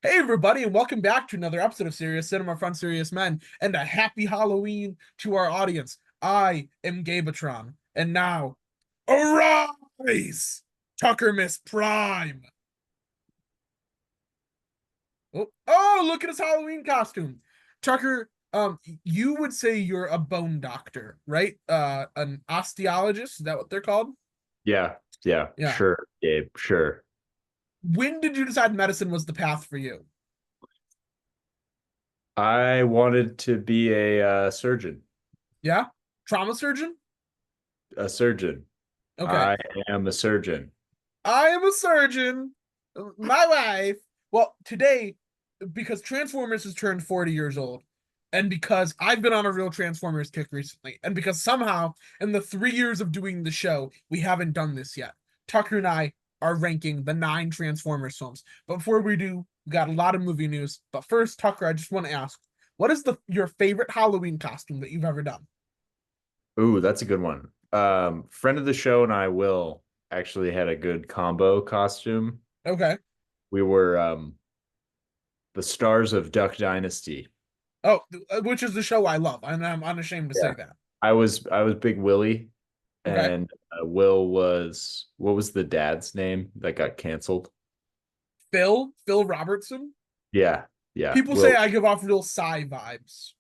Hey everybody, and welcome back to another episode of Serious Cinema for Unserious Men, and a happy Halloween to our audience. I am Gabetron, and now, arise, Tuckermus Prime. Oh, look at his Halloween costume. Tucker, you would say you're a bone doctor, right? An osteologist, is that what they're called? Yeah, yeah, Yeah. sure, Gabe, sure. When did you decide medicine was the path for you? I wanted to be a surgeon. Yeah? Trauma surgeon? A surgeon. Okay. I am a surgeon. I am a surgeon. My wife. Well, today, because Transformers has turned 40 years old, and because I've been on a real Transformers kick recently, and because somehow in the 3 years of doing the show, we haven't done this yet, Tucker and I are ranking the 9 Transformers films. But before we do, we got a lot of movie news. But first, Tucker, I just want to ask, what is your favorite Halloween costume that you've ever done? Ooh, that's a good one. Friend of the show and I, Will, actually had a good combo costume. Okay. We were the stars of Duck Dynasty. Oh, which is the show I love, and I'm unashamed to say Yeah. that. I was Big Willie, Okay. and Will was, what was the dad's name that got canceled? Phil Robertson. Yeah, yeah, People say Will. I give off real Psy vibes.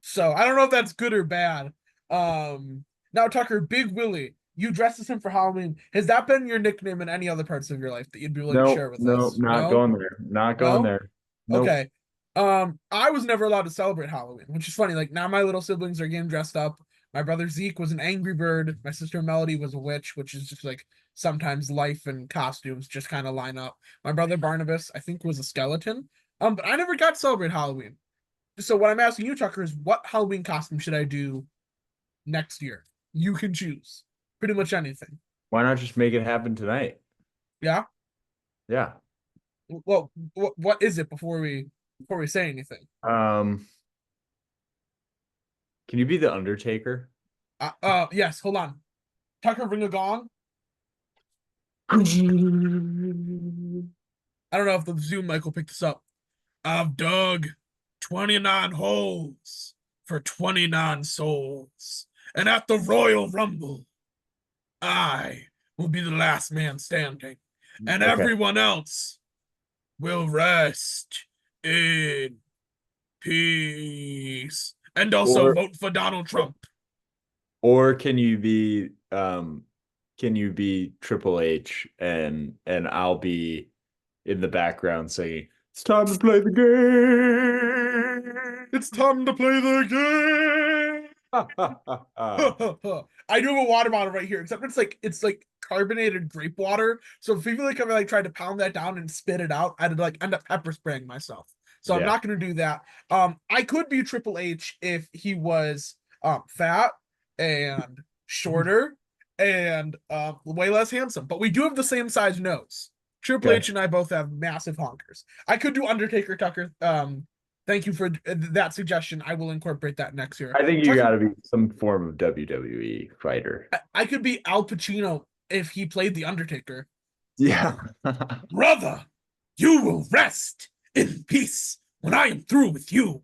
So I don't know if that's good or bad. Now Tucker, Big Willie, you dressed as him for Halloween. Has that been your nickname in any other parts of your life that you'd be willing to No, share with no, us? not No? going there. Not going No? there. Nope. Okay. I was never allowed to celebrate Halloween, which is funny. Like now my little siblings are getting dressed up. My brother Zeke was an angry bird. My sister Melody was a witch, which is just like sometimes life and costumes just kind of line up. My brother Barnabas, I think, was a skeleton. But I never got to celebrate Halloween. So what I'm asking you, Tucker, is what Halloween costume should I do next year? You can choose pretty much anything. Why not just make it happen tonight? Yeah. Yeah. Well, what is it before we say anything? Um, can you be the Undertaker? Yes. Hold on. Tucker, ring a gong. I don't know if the Zoom mic will pick this up. I've dug 29 holes for 29 souls, and at the Royal Rumble, I will be the last man standing, and Okay. everyone else will rest in peace. And also Or vote for Donald Trump. or can you be Triple H and I'll be in the background singing, "It's time to play the It's time to play the game. game." I do have a water bottle right here, except it's like carbonated grape water. So if you feel like I tried to pound that down and spit it out, I'd like end up pepper spraying myself. So I'm Yeah. not gonna do that. I could be Triple H if he was fat and shorter and way less handsome. But we do have the same size nose. Triple Okay. H and I both have massive honkers. I could do Undertaker Tucker. Thank you for that suggestion. I will incorporate that next year. I think you got Tucker, to be some form of WWE fighter. I could be Al Pacino if he played the Undertaker. Yeah. Brother, you will rest in peace when I am through with you.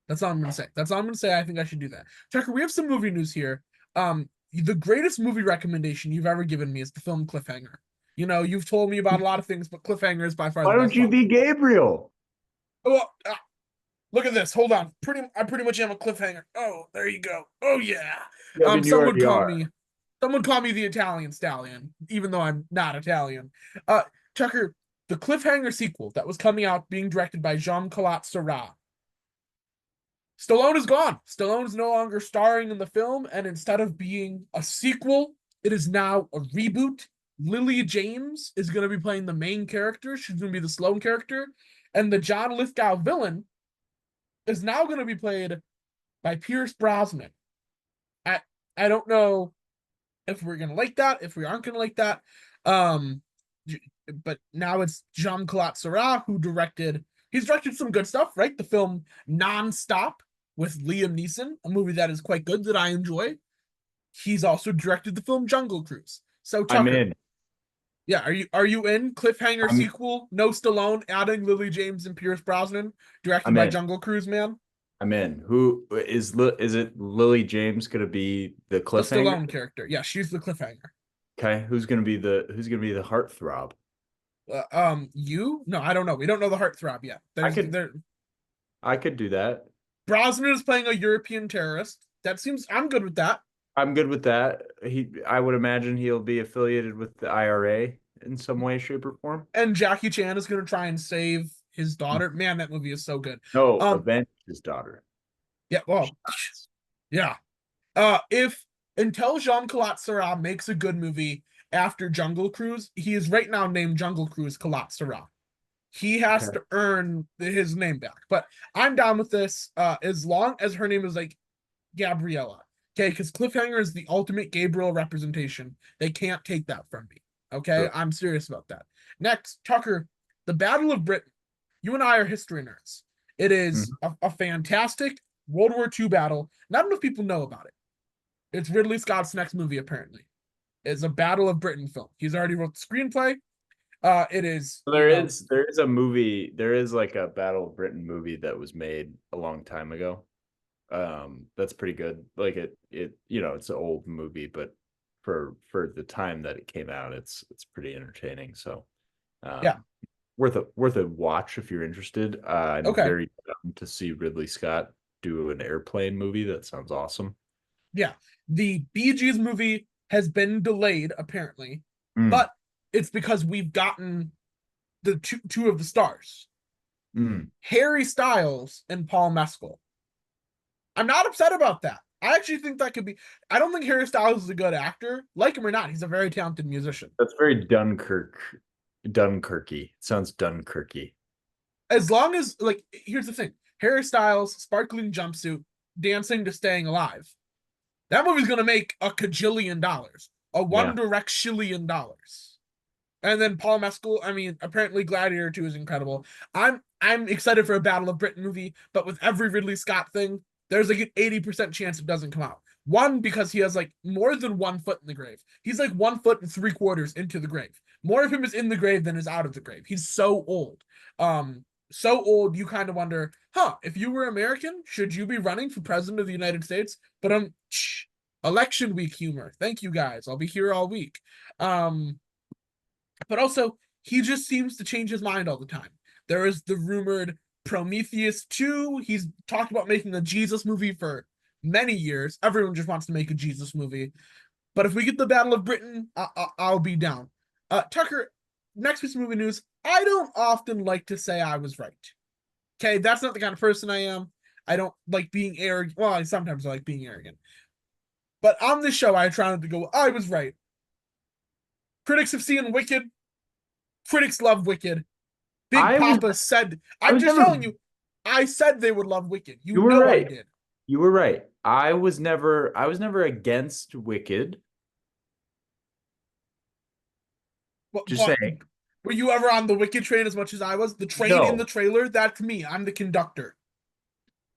That's all I'm gonna say. That's all I'm gonna say. I think I should do that. Tucker, we have some movie news here. The greatest movie recommendation you've ever given me is the film Cliffhanger. You know, you've told me about a lot of things, but Cliffhanger is by far the Why don't best you one. be Gabriel? Oh, look at this. Hold on. I pretty much am a cliffhanger. Oh, there you go. Oh yeah. Yeah, I mean, you Some would already call are. me someone call me the Italian stallion, even though I'm not Italian. Uh Tucker, the cliffhanger sequel that was coming out being directed by Jean-Claude Serrat. Stallone is gone. Stallone is no longer starring in the film, and instead of being a sequel, it is now a reboot. Lily James is going to be playing the main character. She's going to be the Sloane character, and the John Lithgow villain is now going to be played by Pierce Brosnan. I I don't know if we're gonna like that, if we aren't gonna like that. Um, but now it's Jean Claude Serrat who directed. He's directed some good stuff, right? The film Non-Stop with Liam Neeson, a movie that is quite good that I enjoy. He's also directed the film Jungle Cruise. So I'm Tucker, in. Yeah, are you in cliffhanger I'm sequel? No Stallone, adding Lily James and Pierce Brosnan, directed I'm by in. Jungle Cruise Man. I'm in. Who is it Lily James gonna be the The cliffhanger? Stallone character. Yeah, she's the cliffhanger. Okay, who's gonna be the heartthrob? You? No, I don't know. We don't know the heartthrob yet. I There's could there. I could do that. Brosnan is playing a European terrorist. That seems. I'm good with that. I'm good with that. I would imagine he'll be affiliated with the IRA in some way, shape, or form. And Jackie Chan is going to try and save his daughter. Man, that movie is so good. No, Um, avenge his daughter. yeah, well, yeah. If until Jean-Claude Sarah makes a good movie after Jungle Cruise, he is right now named Jungle Cruise Collat Sarah. He has Okay. to earn his name back. But I'm down with this as long as her name is like Gabriella. Okay, because Cliffhanger is the ultimate Gabriel representation. They can't take that from me. Okay, Sure. I'm serious about that. Next, Tucker, the Battle of Britain. You and I are history nerds. It is Mhm. a fantastic World War II battle. Not enough people know about it. It's Ridley Scott's next movie, apparently. It's a Battle of Britain film. He's already wrote the screenplay. It is, So there is a movie, there is like a Battle of Britain movie that was made a long time ago. That's pretty good. Like it's an old movie, but for the time that it came out, it's pretty entertaining. So yeah, um worth a watch if you're interested. I'm okay. very down to see Ridley Scott do an airplane movie. That sounds awesome. Yeah. The Bee Gees movie has been delayed, apparently, Mm, but it's because we've gotten the two of the stars, mm. Harry Styles and Paul Mescal. I'm not upset about that. I actually think that could be. I don't think Harry Styles is a good actor. Like him or not, he's a very talented musician. That's very Dunkirky. It sounds Dunkirky. As long as, like, here's the thing: Harry Styles, sparkling jumpsuit, dancing to Staying Alive. That movie's gonna make a cajillion dollars, a Yeah. one directillion dollars. And then Paul Mescal, I mean, apparently Gladiator 2 is incredible. I'm excited for a Battle of Britain movie, but with every Ridley Scott thing, there's like an 80% chance it doesn't come out. One, because he has like more than 1 foot in the grave. He's like 1 foot and 3/4 into the grave. More of him is in the grave than is out of the grave. He's so old. So old you kind of wonder, if you were American, should you be running for president of the United States? But election week humor. Thank you guys. I'll be here all week. But also, he just seems to change his mind all the time. There is the rumored Prometheus 2. He's talked about making a Jesus movie for many years. Everyone just wants to make a Jesus movie. But if we get the Battle of Britain, I'll be down. Tucker, next piece of movie news. I don't often like to say I was right. Okay, that's not the kind of person I am. I don't like being arrogant. Well, sometimes I like being arrogant. But on this show, I try not to go, I was right. Critics have seen Wicked. Critics love Wicked. Big I was Papa said, I I'm was just never telling you, I said they would love Wicked. You You were know I right. did. You were right. I was never against Wicked. Just But saying. were you ever on the Wicked train as much as I was? The train in the No. trailer, that's me. I'm the conductor.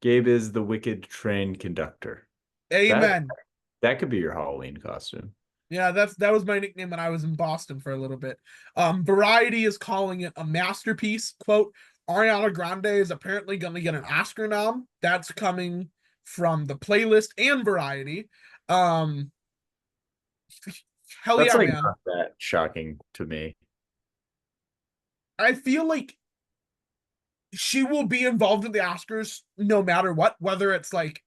Gabe is the Wicked train conductor. That Amen. that could be your Halloween costume. Yeah, that was my nickname when I was in Boston for a little bit. Variety is calling it a masterpiece. Quote, Ariana Grande is apparently going to get an Oscar nom. That's coming from the playlist and Variety. Um, hell That's yeah, like man. not that shocking to me. I feel like she will be involved in the Oscars no matter what, whether it's like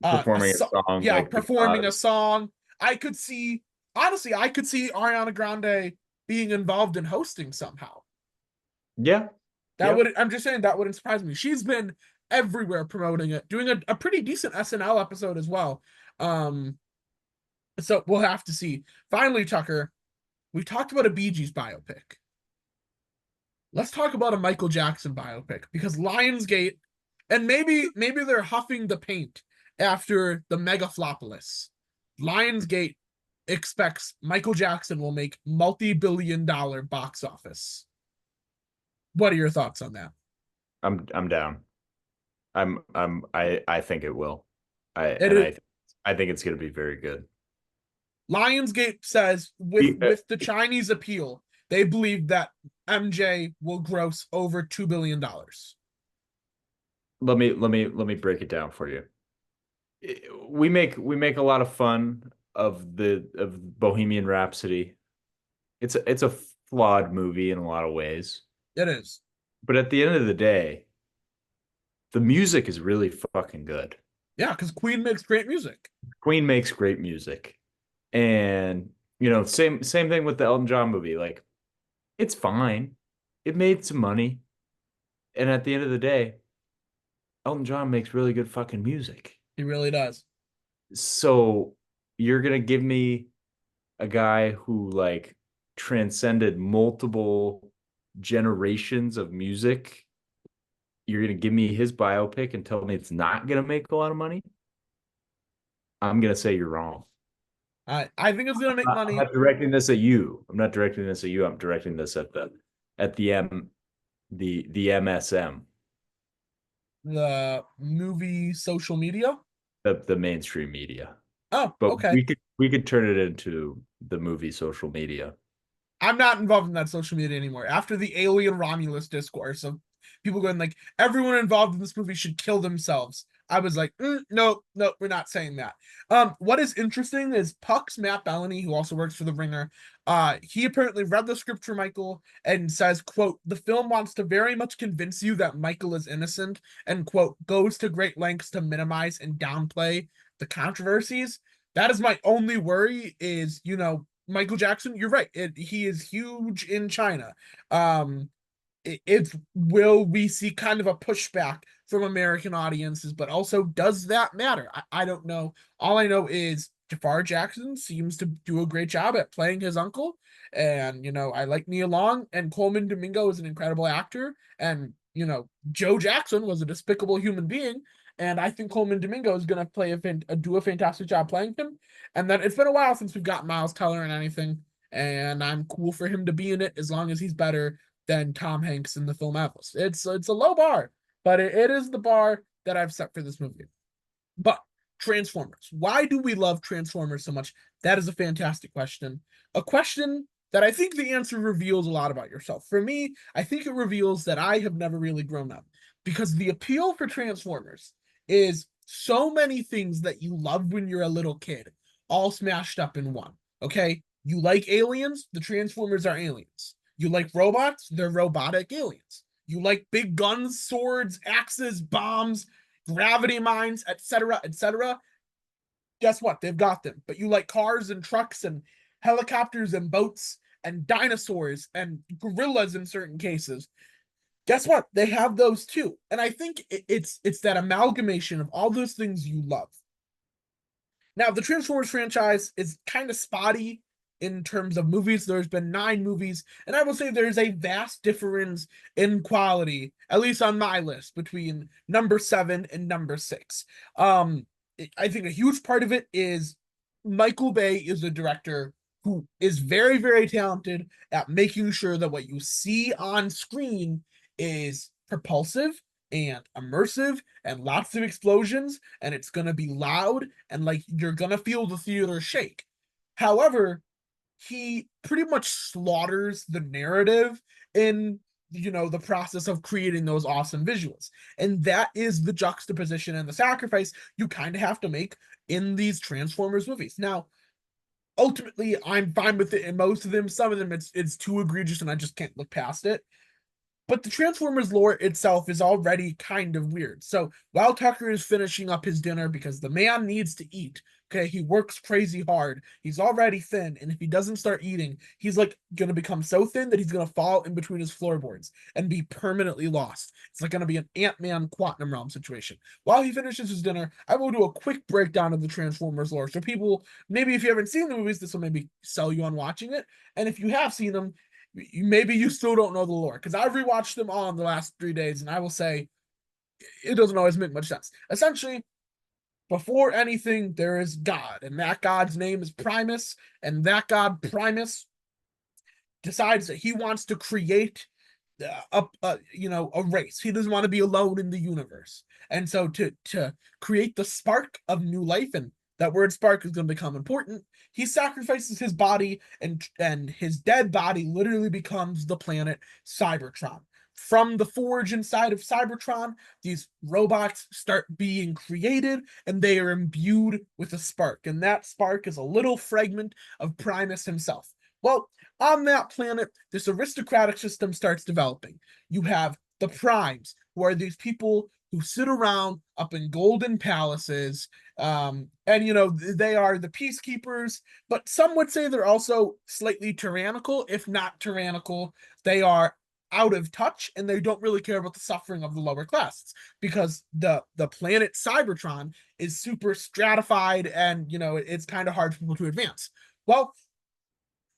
Performing a song yeah, like performing a because. song. I could see honestly, I could see Ariana Grande being involved in hosting somehow. Yeah. That Yep. would I'm just saying that wouldn't surprise me. She's been everywhere promoting it, doing a pretty decent SNL episode as well. Um, so we'll have to see. Finally, Tucker, we talked about a Bee Gees biopic. Let's talk about a Michael Jackson biopic because Lionsgate, and maybe they're huffing the paint after the Megaflopolis. Lionsgate expects Michael Jackson will make multi-billion-dollar box office. What are your thoughts on that? I'm down. I think it will. I It and is, I think it's gonna be very good. Lionsgate says with Be- uh, with the Chinese appeal, They believe that MJ will gross over $2 billion. Let me break it down for you. We make a lot of fun of Bohemian Rhapsody. It's a flawed movie in a lot of ways. It is. But at the end of the day, the music is really fucking good. Yeah, because Queen makes great music. Queen makes great music. And same thing with the Elton John movie. Like, it's fine. It made some money. And at the end of the day, Elton John makes really good fucking music. He really does. So you're gonna give me a guy who like transcended multiple generations of music. You're gonna give me his biopic and tell me it's not gonna make a lot of money? I'm gonna say you're wrong. I think it's gonna make I'm money. not directing this at you. I'm not directing this at you. I'm directing this at the MSM, The movie social media. the mainstream media. Oh, But okay. we could turn it into the movie social media. I'm not involved in that social media anymore. After the Alien Romulus discourse of people going like everyone involved in this movie should kill themselves, I was like, no, no, we're not saying that. What is interesting is Puck's Matt Bellany, who also works for The Ringer. He apparently read the script for Michael and says, "quote The film wants to very much convince you that Michael is innocent," and quote goes to great lengths to minimize and downplay the controversies. That is my only worry. Is Michael Jackson, you're right. He is huge in China. It's will we see kind of a pushback from American audiences, but also does that matter? I don't know. All I know is Jafar Jackson seems to do a great job at playing his uncle, and I like Nia Long, and Coleman Domingo is an incredible actor, and Joe Jackson was a despicable human being, and I think Coleman Domingo is going to do a fantastic job playing him. And then it's been a while since we've got Miles Teller and anything, and I'm cool for him to be in it as long as he's better than Tom Hanks in the film Atlas. It's a low bar, but it is the bar that I've set for this movie. But Transformers. Why do we love Transformers so much? That is a fantastic question. A question that I think the answer reveals a lot about yourself. For me, I think it reveals that I have never really grown up because the appeal for Transformers is so many things that you loved when you're a little kid, all smashed up in one. Okay? You like aliens? The Transformers are aliens. You like robots? They're robotic aliens. You like big guns, swords, axes, bombs, gravity mines, etc., etc. Guess what? They've got them. But you like cars and trucks and helicopters and boats and dinosaurs and gorillas in certain cases. Guess what? They have those too. And I think it's that amalgamation of all those things you love. Now, the Transformers franchise is kind of spotty in terms of movies. There's been 9 movies, and I will say there's a vast difference in quality, at least on my list, between number 7 and number 6. I think a huge part of it is Michael Bay is a director who is very, very talented at making sure that what you see on screen is propulsive and immersive and lots of explosions, and it's going to be loud and like you're going to feel the theater shake. However, he pretty much slaughters the narrative in the process of creating those awesome visuals, and that is the juxtaposition and the sacrifice you kind of have to make in these Transformers movies. Now, ultimately, I'm fine with it in most of them. Some of them it's too egregious and I just can't look past it, but the Transformers lore itself is already kind of weird. So while Tucker is finishing up his dinner because the man needs to eat, okay, he works crazy hard. He's already thin, and if he doesn't start eating, he's like gonna become so thin that he's gonna fall in between his floorboards and be permanently lost. It's like gonna be an Ant-Man Quantum Realm situation. While he finishes his dinner, I will do a quick breakdown of the Transformers lore. So people, maybe if you haven't seen the movies, this will maybe sell you on watching it. And if you have seen them, maybe you still don't know the lore because I've rewatched them all in the last 3 days, and I will say it doesn't always make much sense. Essentially, before anything, there is God, and that God's name is Primus, and that God Primus decides that he wants to create a race. He doesn't want to be alone in the universe, and so to create the spark of new life and that word spark is going to become important. He sacrifices his body, and his dead body literally becomes the planet Cybertron. From the forge inside of Cybertron, these robots start being created, and they are imbued with a spark. And that spark is a little fragment of Primus himself. Well, on that planet, this aristocratic system starts developing. You have the Primes, who are these people who sit around up in golden palaces. And, they are the peacekeepers, but some would say they're also slightly tyrannical, if not tyrannical. They are out of touch, and they don't really care about the suffering of the lower classes, because the planet Cybertron is super stratified, and it's kind of hard for people to advance. Well,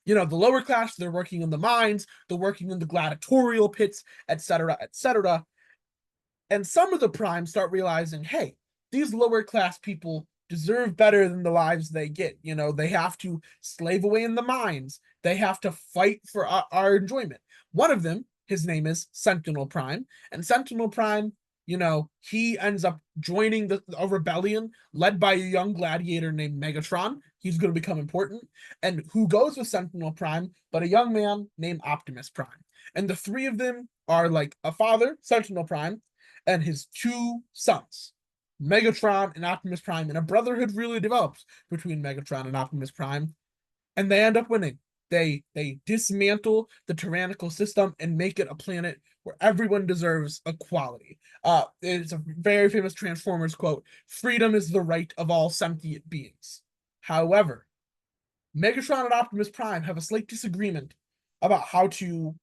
the lower class, they're working in the mines, they're working in the gladiatorial pits, etc., etc. And some of the primes start realizing, hey, these lower class people deserve better than the lives they get. They have to slave away in the mines, they have to fight for our enjoyment. One of them, his name is Sentinel Prime, and Sentinel Prime, he ends up joining a rebellion led by a young gladiator named Megatron. He's going to become important. And who goes with Sentinel Prime but a young man named Optimus Prime? And the three of them are like a father, Sentinel Prime, and his two sons, Megatron and Optimus Prime. And a brotherhood really develops between Megatron and Optimus Prime, and they end up winning. They dismantle the tyrannical system and make it a planet where everyone deserves equality. It's a very famous Transformers quote: "Freedom is the right of all sentient beings." However, Megatron and Optimus Prime have a slight disagreement about how to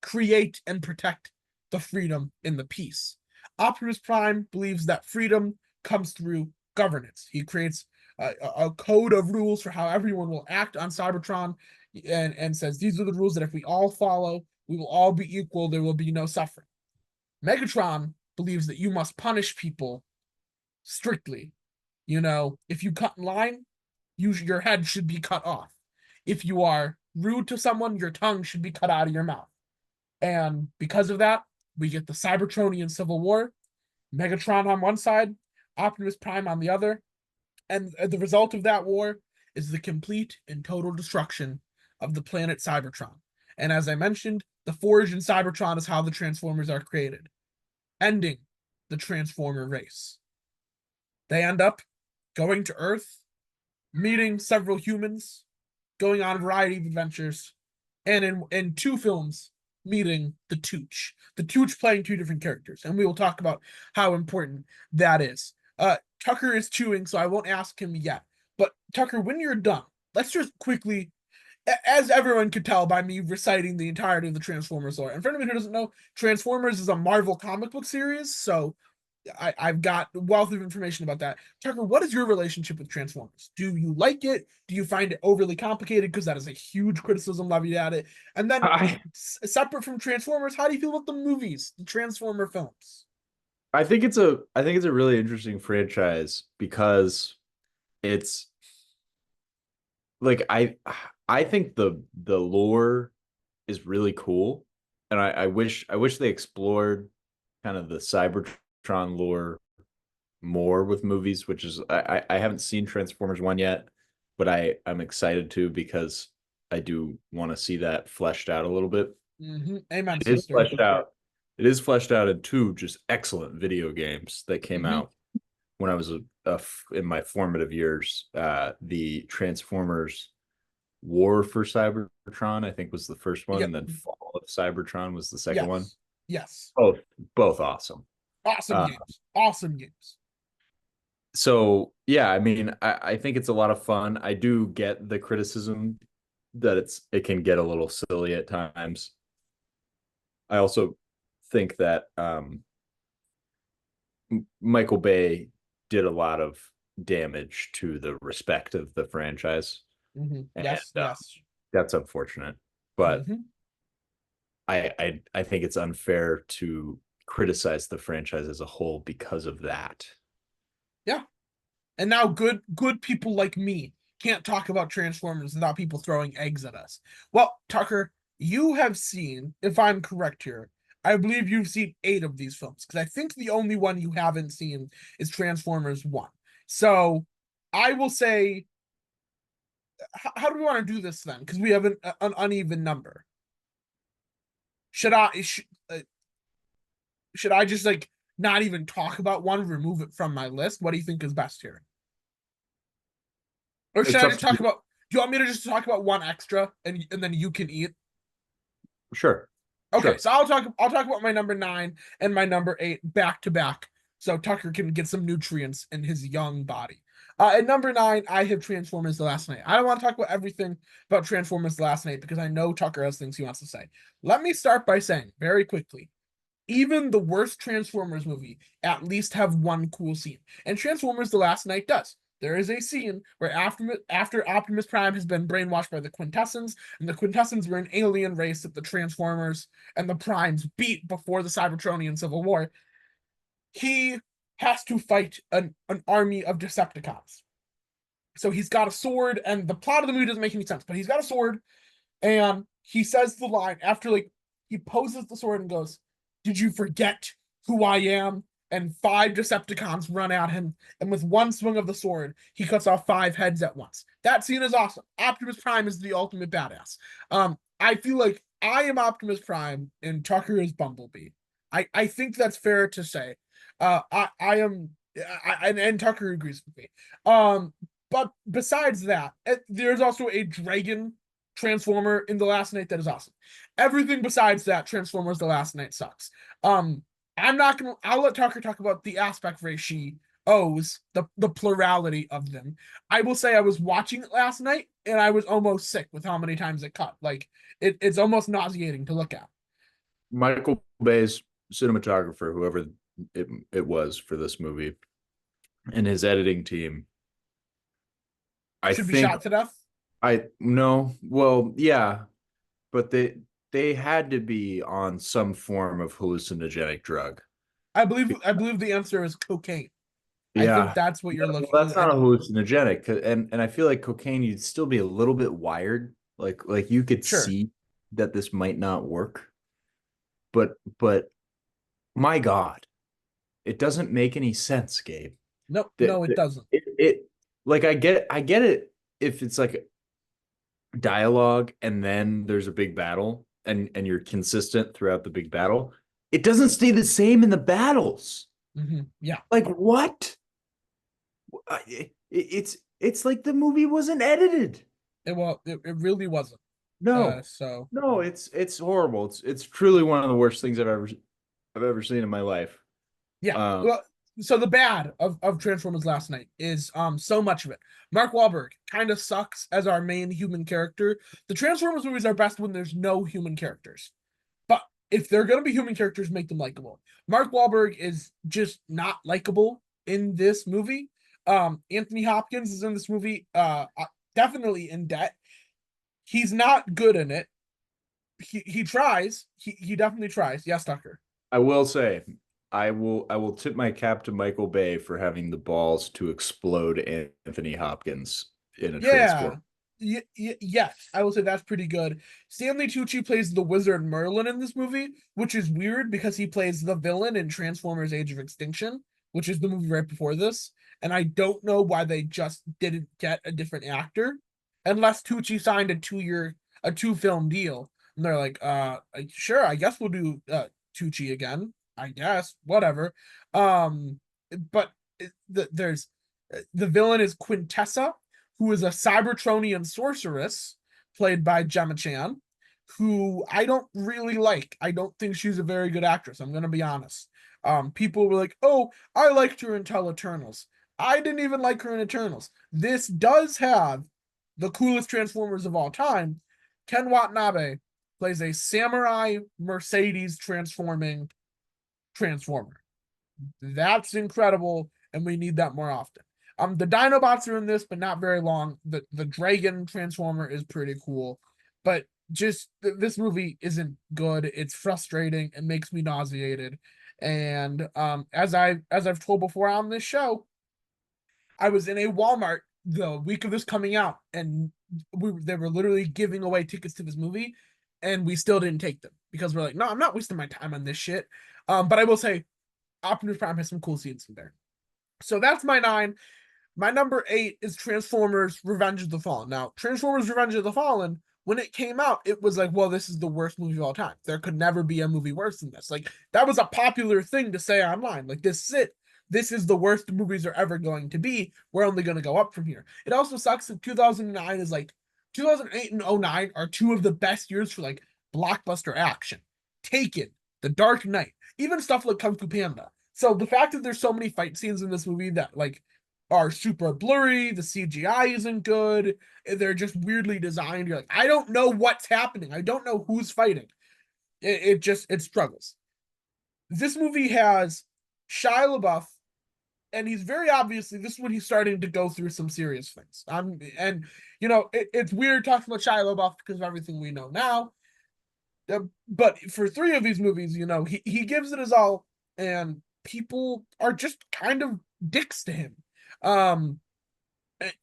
create and protect the freedom in the peace. Optimus Prime believes that freedom comes through governance. He creates a code of rules for how everyone will act on Cybertron, and says these are the rules that if we all follow, we will all be equal, there will be no suffering. Megatron believes that you must punish people strictly. If you cut in line, your head should be cut off. If you are rude to someone, your tongue should be cut out of your mouth. And because of that, we get the Cybertronian Civil War. Megatron on one side, Optimus Prime on the other. And the result of that war is the complete and total destruction of the planet Cybertron. And as I mentioned, the Forge in Cybertron is how the Transformers are created, ending the Transformer race. They end up going to Earth, meeting several humans, going on a variety of adventures, and in two films, meeting the Tooch. The Tooch playing two different characters, and we will talk about how important that is. Tucker is chewing, so I won't ask him yet. But Tucker, when you're done, let's just quickly, as everyone could tell by me reciting the entirety of the Transformers lore. And for anyone who doesn't know, Transformers is a Marvel comic book series, so I've got a wealth of information about that. Tucker, what is your relationship with Transformers? Do you like it? Do you find it overly complicated? Because that is a huge criticism levied at it. And then, separate from Transformers, how do you feel about the movies, the Transformer films? I think it's a really interesting franchise because it's like I think the lore is really cool, and I wish they explored kind of the Cybertron lore more with movies, which is I haven't seen Transformers 1 yet, but I'm excited to because I do want to see that fleshed out a little bit. Amen, It is sister. fleshed out. It is fleshed out in two just excellent video games that came Mhm. out when I was in my formative years. The Transformers War for Cybertron, I think, was the first one, Yep. and then Fall of Cybertron was the second one. Yes. Yes. Both awesome. Awesome Uh, games. Awesome games. so yeah, I mean, I think it's a lot of fun. I do get the criticism that it can get a little silly at times. I also think that Michael Bay did a lot of damage to the respect of the franchise, and Yes. Yes. that's unfortunate. But hmm I think it's unfair to criticize the franchise as a whole because of that. Yeah. And now good people like me can't talk about Transformers without people throwing eggs at us. Well, Tucker, you have seen, if I'm correct here, I believe you've seen 8 of these films, because I think the only one you haven't seen is Transformers 1. So I will say, how do we want to do this then? Because we have an uneven number. Should I should I just like not even talk about one, remove it from my list? What do you think is best here? Or should It's I up just to talk you. about? Do you want me to just talk about one extra and then you can eat? Sure. Okay, Sure. so I'll talk about my number 9 and my number 8 back to back, so Tucker can get some nutrients in his young body. At number 9, I have Transformers: The Last Night. I don't want to talk about everything about Transformers: The Last Night because I know Tucker has things he wants to say. Let me start by saying very quickly, even the worst Transformers movie at least have one cool scene. And Transformers: The Last Night does. There is a scene where after Optimus Prime has been brainwashed by the Quintessence, and the Quintessence were an alien race that the Transformers and the Primes beat before the Cybertronian Civil War, he has to fight an army of Decepticons. So he's got a sword, and the plot of the movie doesn't make any sense, but he's got a sword, and he says the line after he poses the sword and goes, "Did you forget who I am?" And 5 Decepticons run at him, and with one swing of the sword, he cuts off 5 heads at once. That scene is awesome. Optimus Prime is the ultimate badass. I feel like I am Optimus Prime and Tucker is Bumblebee. I think that's fair to say. I am, and Tucker agrees with me. But besides that, there's also a dragon Transformer in The Last Night that is awesome. Everything besides that Transformers The Last Night sucks. Um, I'm not gonna. I'll let Tucker talk about the aspect ratios, the plurality of them. I will say I was watching it last night and I was almost sick with how many times it cut. Like it's almost nauseating to look at. Michael Bay's cinematographer, whoever it was for this movie, and his editing team. I Should be think shot to death. I no, well, yeah, but they had to be on some form of hallucinogenic drug. I believe the answer is cocaine. I think Yeah. that's what you're Well, looking that's not a and hallucinogenic, and I feel like cocaine, you'd still be a little bit wired. Like you could sure. see that this might not work, but my God, it doesn't make any sense, Gabe. Nope, That no, it doesn't. it like I get it if it's like dialogue and then there's a big battle and you're consistent throughout the big battle. It doesn't stay the same in the battles. Yeah. Like what? It's like the movie wasn't edited. It really wasn't. No, So no, it's horrible. It's truly one of the worst things I've ever seen in my life. yeah. Um, Well, so the bad of Transformers Last Night is so much of it. Mark Wahlberg kind of sucks as our main human character. The Transformers movies are best when there's no human characters. But if they're gonna be human characters, make them likable. Mark Wahlberg is just not likable in this movie. Anthony Hopkins is in this movie, definitely in debt. He's not good in it. He tries. He definitely tries. Yes, Tucker. I will say, I will tip my cap to Michael Bay for having the balls to explode Anthony Hopkins in a Yeah. transform. Yes, I will say that's pretty good. Stanley Tucci plays the wizard Merlin in this movie, which is weird because he plays the villain in Transformers Age of Extinction, which is the movie right before this. And I don't know why they just didn't get a different actor, unless Tucci signed a 2 film deal. And they're like, sure, I guess we'll do Tucci again. I guess, whatever. Um, but there's the villain is Quintessa, who is a Cybertronian sorceress played by Gemma Chan, who I don't really like. I don't think she's a very good actress. I'm gonna be honest. People were like, "Oh, I liked her in Tell Eternals." I didn't even like her in Eternals. This does have the coolest Transformers of all time. Ken Watanabe plays a samurai Mercedes transforming Transformer. That's incredible, and we need that more often. The Dinobots are in this, but not very long. The Dragon Transformer is pretty cool, but just this movie isn't good. It's frustrating. It makes me nauseated. And as I've told before on this show, I was in a Walmart the week of this coming out, and they were literally giving away tickets to this movie, and we still didn't take them because we're like, no, I'm not wasting my time on this shit. But I will say Optimus Prime has some cool scenes in there. So that's my 9. My number 8 is Transformers Revenge of the Fallen. Now, Transformers Revenge of the Fallen, when it came out, it was like, well, this is the worst movie of all time. There could never be a movie worse than this. Like, that was a popular thing to say online. Like, this is it. This is the worst movies are ever going to be. We're only going to go up from here. It also sucks that 2009 is like 2008 and 09 are two of the best years for like blockbuster action. Taken, The Dark Knight, even stuff like Kung Fu Panda. So the fact that there's so many fight scenes in this movie that like are super blurry. The CGI isn't good. They're just weirdly designed. You're like, I don't know what's happening. I don't know who's fighting. It struggles. This movie has Shia LaBeouf, and he's very obviously this is when he's starting to go through some serious things. And you know it's weird talking about Shia LaBeouf because of everything we know now. But for three of these movies, you know he gives it his all, and people are just kind of dicks to him. Um,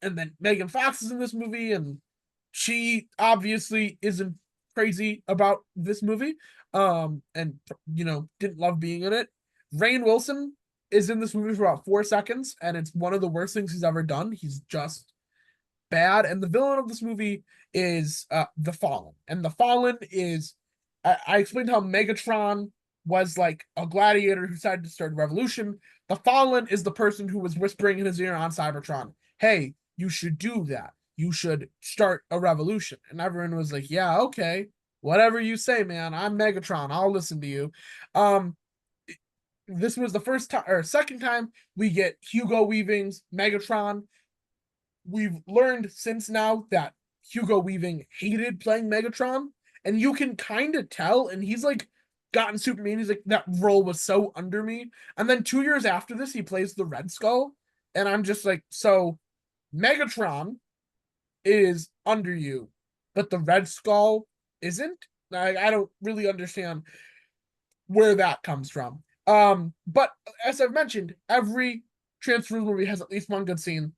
and then Megan Fox is in this movie, and she obviously isn't crazy about this movie. And you know, didn't love being in it. Rainn Wilson is in this movie for about 4 seconds, and it's one of the worst things he's ever done. He's just bad. And the villain of this movie is the Fallen. And the Fallen is I explained how Megatron was like a gladiator who decided to start a revolution. The Fallen is the person who was whispering in his ear on Cybertron, hey, you should do that. You should start a revolution. And everyone was like, yeah, okay. Whatever you say, man. I'm Megatron. I'll listen to you. Um, this was the first time or second time we get Hugo Weaving's Megatron. We've learned since now that Hugo Weaving hated playing Megatron, and you can kind of tell. And he's like gotten super mean. He's like, that role was so under me. And then 2 years after this, he plays the Red Skull, and I'm just like, so Megatron is under you, but the Red Skull isn't. I don't really understand where that comes from. But as I've mentioned, every Transformers movie has at least one good scene.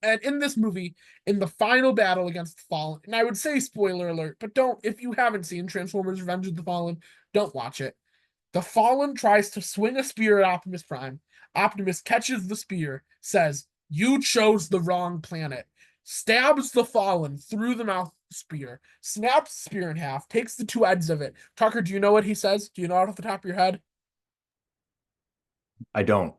And in this movie, in the final battle against the Fallen, and I would say spoiler alert, but don't, if you haven't seen Transformers Revenge of the Fallen, don't watch it. The Fallen tries to swing a spear at Optimus Prime. Optimus catches the spear, says, you chose the wrong planet, stabs the Fallen through the mouth of the spear, snaps the spear in half, takes the two ends of it. Tucker, do you know what he says? Do you know it off the top of your head? I don't.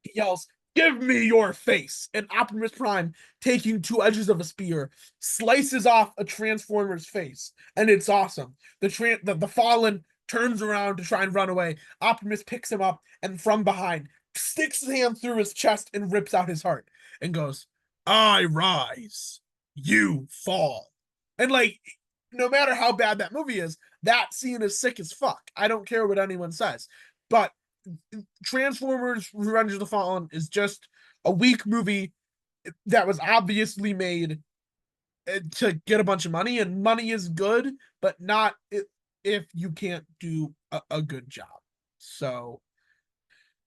He yells, give me your face. And Optimus Prime, taking two edges of a spear, slices off a Transformer's face. And it's awesome. The Fallen turns around to try and run away. Optimus picks him up and from behind sticks his hand through his chest and rips out his heart and goes, I rise, you fall. And like, no matter how bad that movie is, that scene is sick as fuck. I don't care what anyone says. But Transformers Revenge of the Fallen is just a weak movie that was obviously made to get a bunch of money, and money is good, but not if you can't do a good job. So,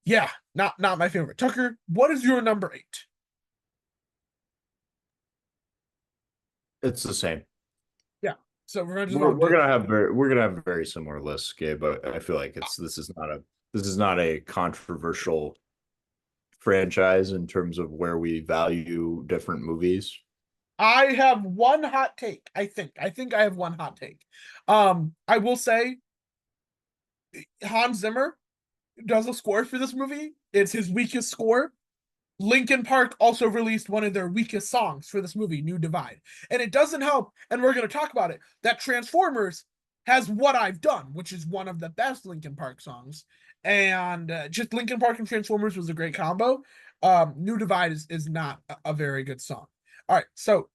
yeah, not my favorite. Tucker, what is your number 8? It's the same. Yeah. So Revenge of the We're Fallen. gonna have we're gonna have very similar lists, Gabe, but I feel like this is not a controversial franchise in terms of where we value different movies. I have one hot take. I think I have one hot take. I will say Hans Zimmer does a score for this movie. It's his weakest score. Linkin Park also released one of their weakest songs for this movie, New Divide. And it doesn't help, and we're going to talk about it, that Transformers has What I've Done, which is one of the best Linkin Park songs. And just Linkin Park and Transformers was a great combo. New Divide is not a very good song. All right, so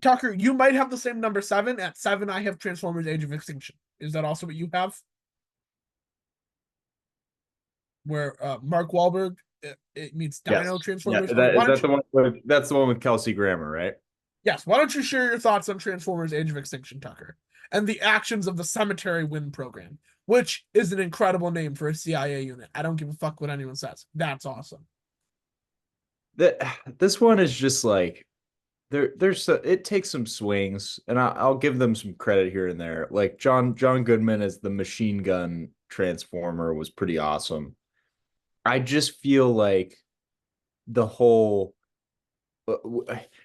Tucker, you might have the same number 7. At 7, I have Transformers Age of Extinction. Is that also what you have? Where Mark Wahlberg it meets Dino Yes. Yeah. Transformers. Okay, That is that the one with that's the one with Kelsey Grammer, right? yes, why don't you share your thoughts on Transformers Age of Extinction, Tucker, and the actions of the Cemetery Wind program, which is an incredible name for a CIA unit. I don't give a fuck what anyone says. That's awesome. That this one is just like it takes some swings, and I'll give them some credit here and there. Like John Goodman as the machine gun transformer was pretty awesome. I just feel like the whole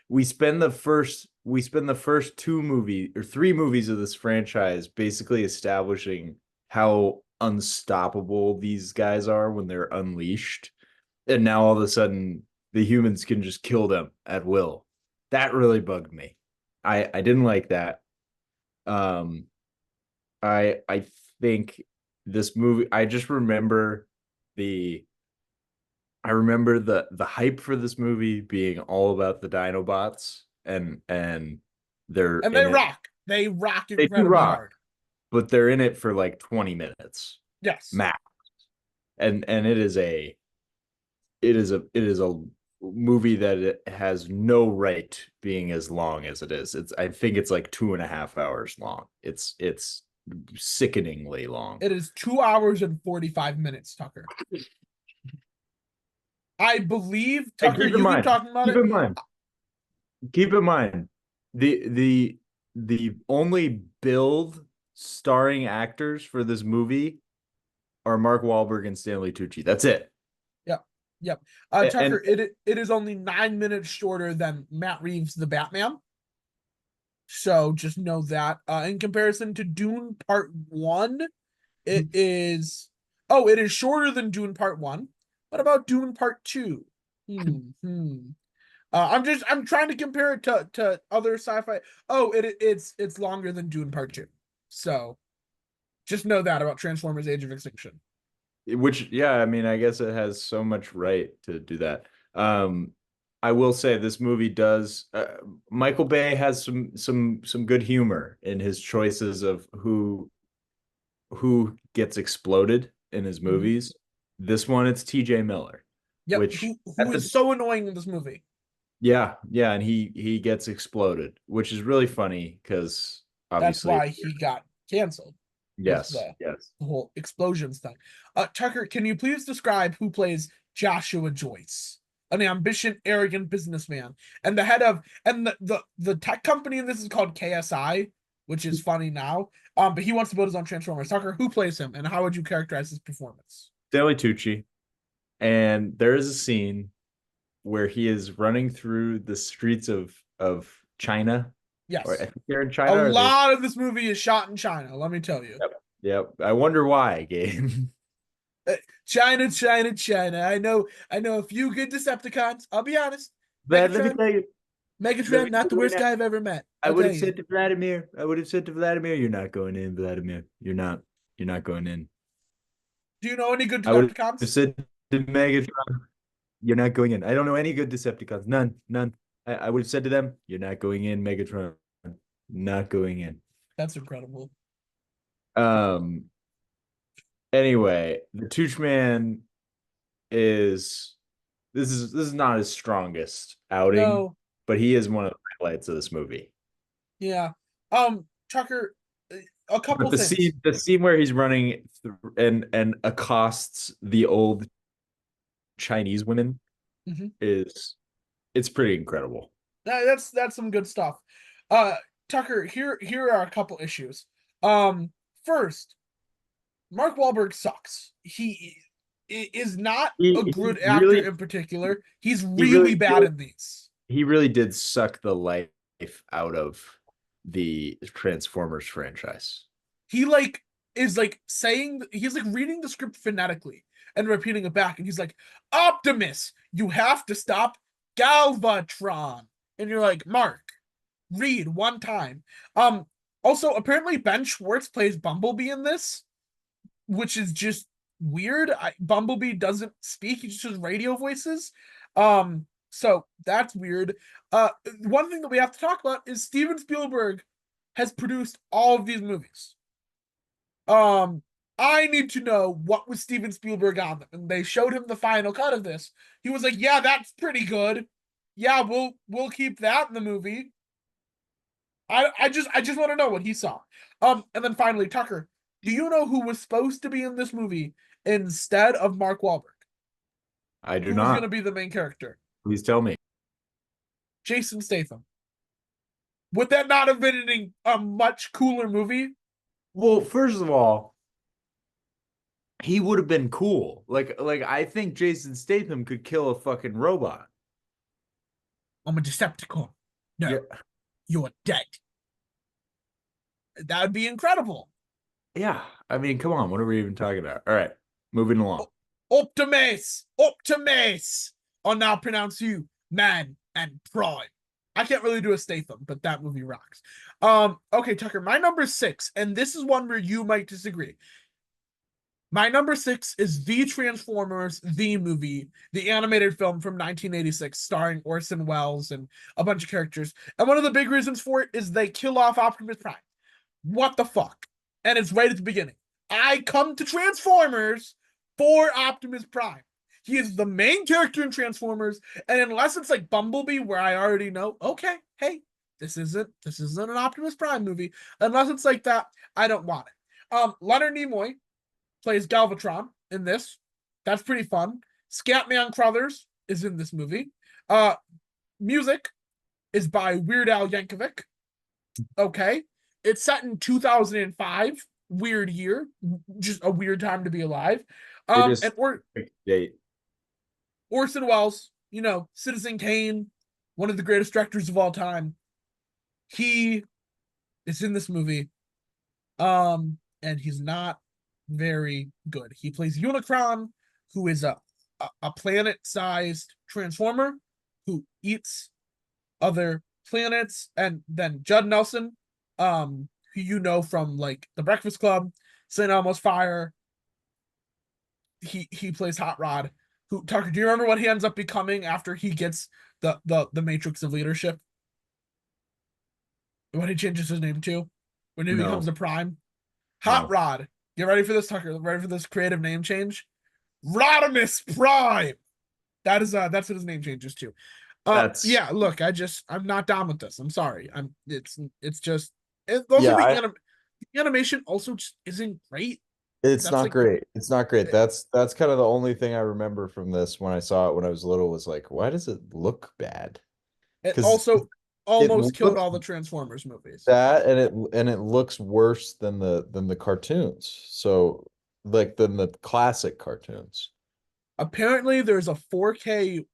we spend the first two movie or three movies of this franchise basically establishing how unstoppable these guys are when they're unleashed, and now all of a sudden the humans can just kill them at will. That really bugged me. I didn't like that. um I think this movie, I just remember the the hype for this movie being all about the Dinobots, and they're And in it. they rock They do incredibly rock, hard. but they're in it for like 20 minutes Yes. max. And it is a movie that it has no right being as long as it is. I think it's like 2.5 hours long. It's sickeningly long. It is 2 hours and 45 minutes, Tucker. I believe, And Tucker, you keep talking about keep it. in mind, keep in mind, the only build starring actors for this movie are Mark Wahlberg and Stanley Tucci. That's it. Yep. Yep. And Tucker, it is only 9 minutes shorter than Matt Reeves' The Batman. So just know that. In comparison to Dune Part 1, it is it is shorter than Dune Part 1. What about Dune Part 2? I'm trying to compare it to other sci-fi. It's longer than Dune Part 2. So just know that about Transformers Age of Extinction. which, yeah, I mean, I guess it has so much right to do that. I will say this movie does. Michael Bay has some good humor in his choices of who gets exploded in his Mm-hmm. movies. This one, it's T.J. Miller, Yep. which Who is so annoying in this movie. yeah, and he gets exploded, which is really funny because That's obviously, why he got canceled. Was yes, yes. the whole explosions thing. Tucker, can you please describe who plays Joshua Joyce? An ambitious, arrogant businessman. And the head of and the tech company in this is called KSI, which is funny now. But he wants to build his own Transformers. Tucker, who plays him and how would you characterize his performance? Stanley Tucci, and there is a scene where he is running through the streets of China, or I Yes. think they're in A China, or they're lot of this movie is shot in China, let me tell you. yep, yep. I wonder why, Gabe. China, China, China. I know a few good Decepticons. I'll be honest. But let me Megatron, tell you, let Megatron, me tell not the you right worst now. guy I've ever met. I I'll would tell have you. said to Vladimir, I would have said to Vladimir, you're not going in, Vladimir. You're not going in. Do you know any good I would have Decepticons? said to Megatron, you're not going in. I don't know any good Decepticons. None, none. I would have said to them, you're not going in, Megatron. Not going in. That's incredible. Um. Anyway, the Tooch Man is this is not his strongest outing, No, but he is one of the highlights of this movie. yeah. Tucker, a But couple the things. scene where he's running and accosts the old Chinese women Mhm. is it's pretty incredible. That's some good stuff. Uh, Tucker, here are a couple issues. Um, First, Mark Wahlberg sucks. He is not a He good actor really in particular. He's he really really bad did in these. he really did suck the life out of the Transformers franchise. He is saying he's reading the script phonetically and repeating it back, and he's like, Optimus, you have to stop Galvatron. And you're like, Mark, read one time. Also, apparently Ben Schwartz plays Bumblebee in this, which is just weird. Bumblebee doesn't speak; he just has radio voices. So that's weird. One thing that we have to talk about is Steven Spielberg has produced all of these movies. Um, I need to know what was Steven Spielberg on them, and they showed him the final cut of this. He was like, "Yeah, that's pretty good. Yeah, we'll keep that in the movie." I just want to know what he saw. And then finally, Tucker, do you know who was supposed to be in this movie instead of Mark Wahlberg? I do Who was going to not. be the main character? Please tell me. Jason Statham. Would that not have been a much cooler movie? Well, first of all, he would have been cool. Like I think Jason Statham could kill a fucking robot. I'm a Decepticon. Yeah, No, you're dead. That would be incredible. yeah. I mean, come on, what are we even talking about? All right, moving along. Optimus! Optimus! I'll now pronounce you man and prime. I can't really do a Statham, but that movie rocks. Okay, Tucker, my number 6, and this is one where you might disagree. My number 6 is The Transformers, the movie, the animated film from 1986, starring Orson Welles and a bunch of characters. And one of the big reasons for it is they kill off Optimus Prime. What the fuck? And it's right at the beginning. I come to Transformers for Optimus Prime. He is the main character in Transformers, and unless it's like Bumblebee, where I already know, okay, hey, this isn't an Optimus Prime movie. Unless it's like that, I don't want it. Leonard Nimoy plays Galvatron in this. That's pretty fun. Scatman Crothers is in this movie. Uh, Music is by Weird Al Yankovic. Okay. It's set in 2005. Weird year. Just a weird time to be alive. They And just date. Orson Welles, Citizen Kane, one of the greatest directors of all time. He is in this movie. And he's not very good. He plays Unicron, who is a planet-sized transformer who eats other planets, and then Judd Nelson, who you know from like The Breakfast Club, St. Elmo's Fire. He plays Hot Rod. Who, Tucker? Do you remember what he ends up becoming after he gets the Matrix of Leadership? What he changes his name to when he becomes No, a Prime? Hot no. Rod. Get ready for this, Tucker. Ready for this creative name change? Rodimus Prime. That's what his name changes to. That's Yeah. Look, I'm not down with this. I'm sorry. It's just also yeah, the animation also just isn't great. It's That's not like great. It's not great. it, That's kind of the only thing I remember from this when I saw it when I was little was like, why does it look bad? it Because also it almost killed looks all the Transformers movies. that and it looks worse than the cartoons. So like than the classic cartoons. Apparently, there's a 4K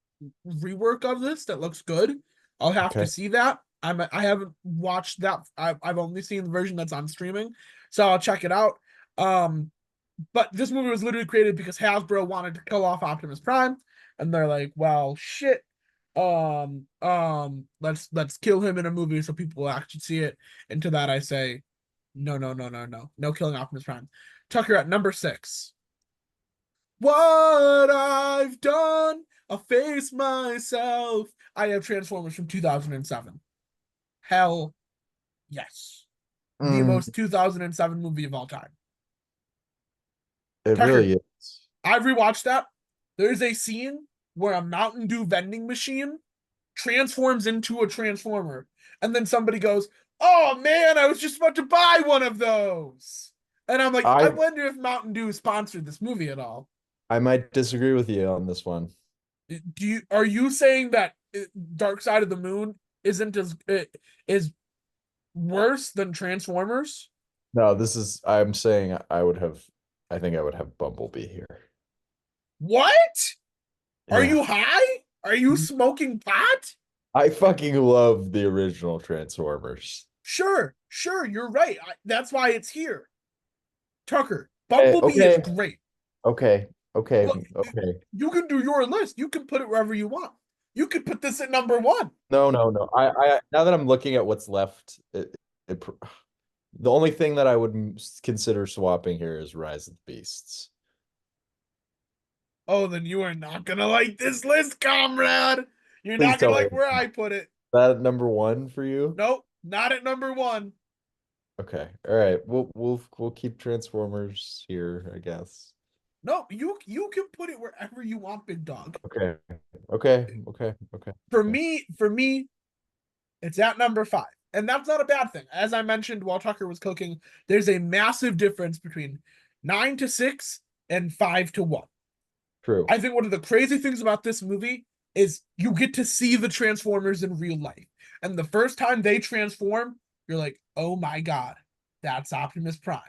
rework of this that looks good. I'll have to Okay. see that. I haven't watched that. I've only seen the version that's on streaming, so I'll check it out. Um, but this movie was literally created because Hasbro wanted to kill off Optimus Prime, and they're like, "Well, shit. Let's kill him in a movie so people will actually see it." And to that, I say, no, no, no, no, no, no killing Optimus Prime. Tucker at number 6. What I've done, I'll face myself. I have Transformers from 2007. Hell yes. The Mm, most 2007 movie of all time. it Tucker, really is. I've rewatched that. There's a scene where a Mountain Dew vending machine transforms into a Transformer. And then somebody goes, "Oh man, I was just about to buy one of those." And I'm like, I I wonder if Mountain Dew sponsored this movie at all. I might disagree with you on this one. Are you saying that Dark Side of the Moon isn't as is worse than Transformers? No, I'm saying I think I would have Bumblebee here. What? Are Yeah. you high? Are you smoking pot? I fucking love the original Transformers. Sure, you're right. That's why it's here. Tucker, Bumblebee is Okay, great. okay, okay, Look, okay. you can do your list. You can put it wherever you want. You could put this at number 1. No, no, no. I now that I'm looking at what's left, the only thing that I would consider swapping here is Rise of the Beasts. Oh, then you are not gonna like this list, comrade. You're Please not gonna tell me, like is where I put it. that number one for you? Nope, not at number 1. Okay, all right. We'll keep Transformers here, I guess. No, you can put it wherever you want, big dog. Okay, okay. For me, it's at number 5. And that's not a bad thing. As I mentioned while Tucker was cooking, there's a massive difference between 9 to 6 and 5 to 1. True. I think one of the crazy things about this movie is you get to see the Transformers in real life. And the first time they transform, you're like, oh my God, that's Optimus Prime.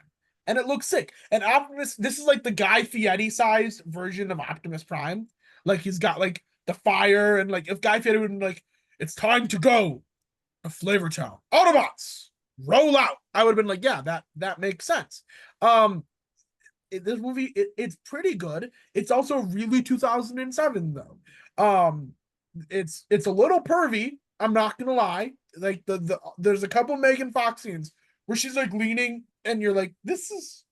and it looks sick. And Optimus, this is like the Guy Fieri sized version of Optimus Prime. Like he's got like the fire, and like if Guy Fieri would be like, it's time to go to Flavor Town. Autobots, roll out. I would have been like, yeah, that makes sense. This movie, it's pretty good. It's also really 2007 though. It's a little pervy. I'm not gonna lie. Like there's a couple Megan Fox scenes where she's like leaning, and you're like, this is,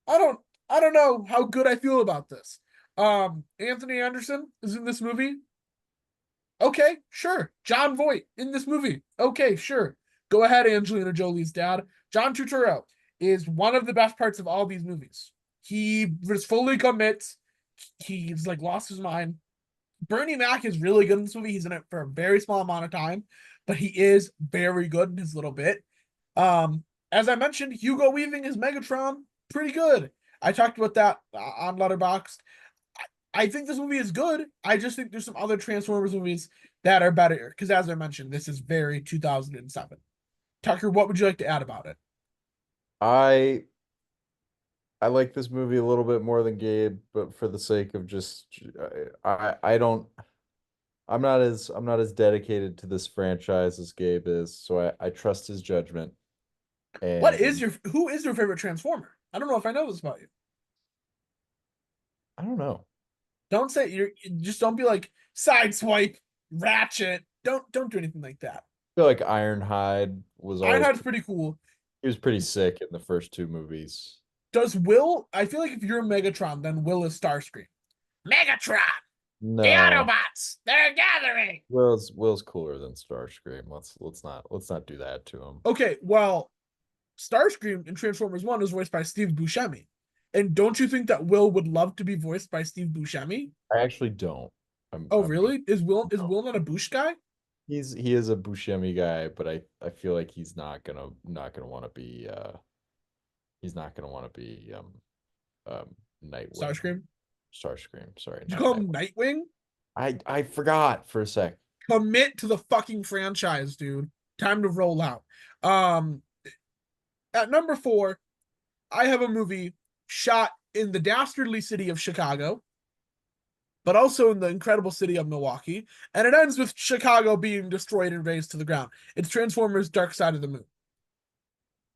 I don't know how good I feel about this. Anthony Anderson is in this movie. Okay, sure. John Voight in this movie. Okay, sure. Go ahead, Angelina Jolie's dad. John Turturro is one of the best parts of all these movies. He was fully commits. He's like lost his mind. Bernie Mac is really good in this movie. He's in it for a very small amount of time, but he is very good in his little bit. As I mentioned, Hugo Weaving is Megatron, pretty good. I talked about that on Letterboxd. I think this movie is good. I just think there's some other Transformers movies that are better. Because as I mentioned, this is very 2007. Tucker, what would you like to add about it? I like this movie a little bit more than Gabe, but for the sake of just I don't I'm not as dedicated to this franchise as Gabe is, so I trust his judgment. Who is And your favorite Transformer? I don't know if I know this about you. I don't know. Don't say just don't be like sideswipe, Ratchet. Don't do anything like that. I feel like Ironhide was always Ironhide's pretty cool. he was pretty sick in the first two movies. Does Will? I feel like if you're Megatron, then Will is Starscream. Megatron, the No, Autobots, they're gathering. Will's cooler than Starscream. Let's not do that to him. Okay, well, Starscream in Transformers 1 is voiced by Steve Buscemi. And don't you think that Will would love to be voiced by Steve Buscemi? I actually don't. Oh, really? Is Will not a Bush guy? He is a Buscemi guy, but I feel like he's not gonna want to be he's not gonna want to be Nightwing. Starscream, sorry. Did you call him Nightwing? I forgot for a sec. Commit to the fucking franchise, dude. Time to roll out. At number 4, I have a movie shot in the dastardly city of Chicago, but also in the incredible city of Milwaukee, and it ends with Chicago being destroyed and razed to the ground. It's Transformers: Dark Side of the Moon.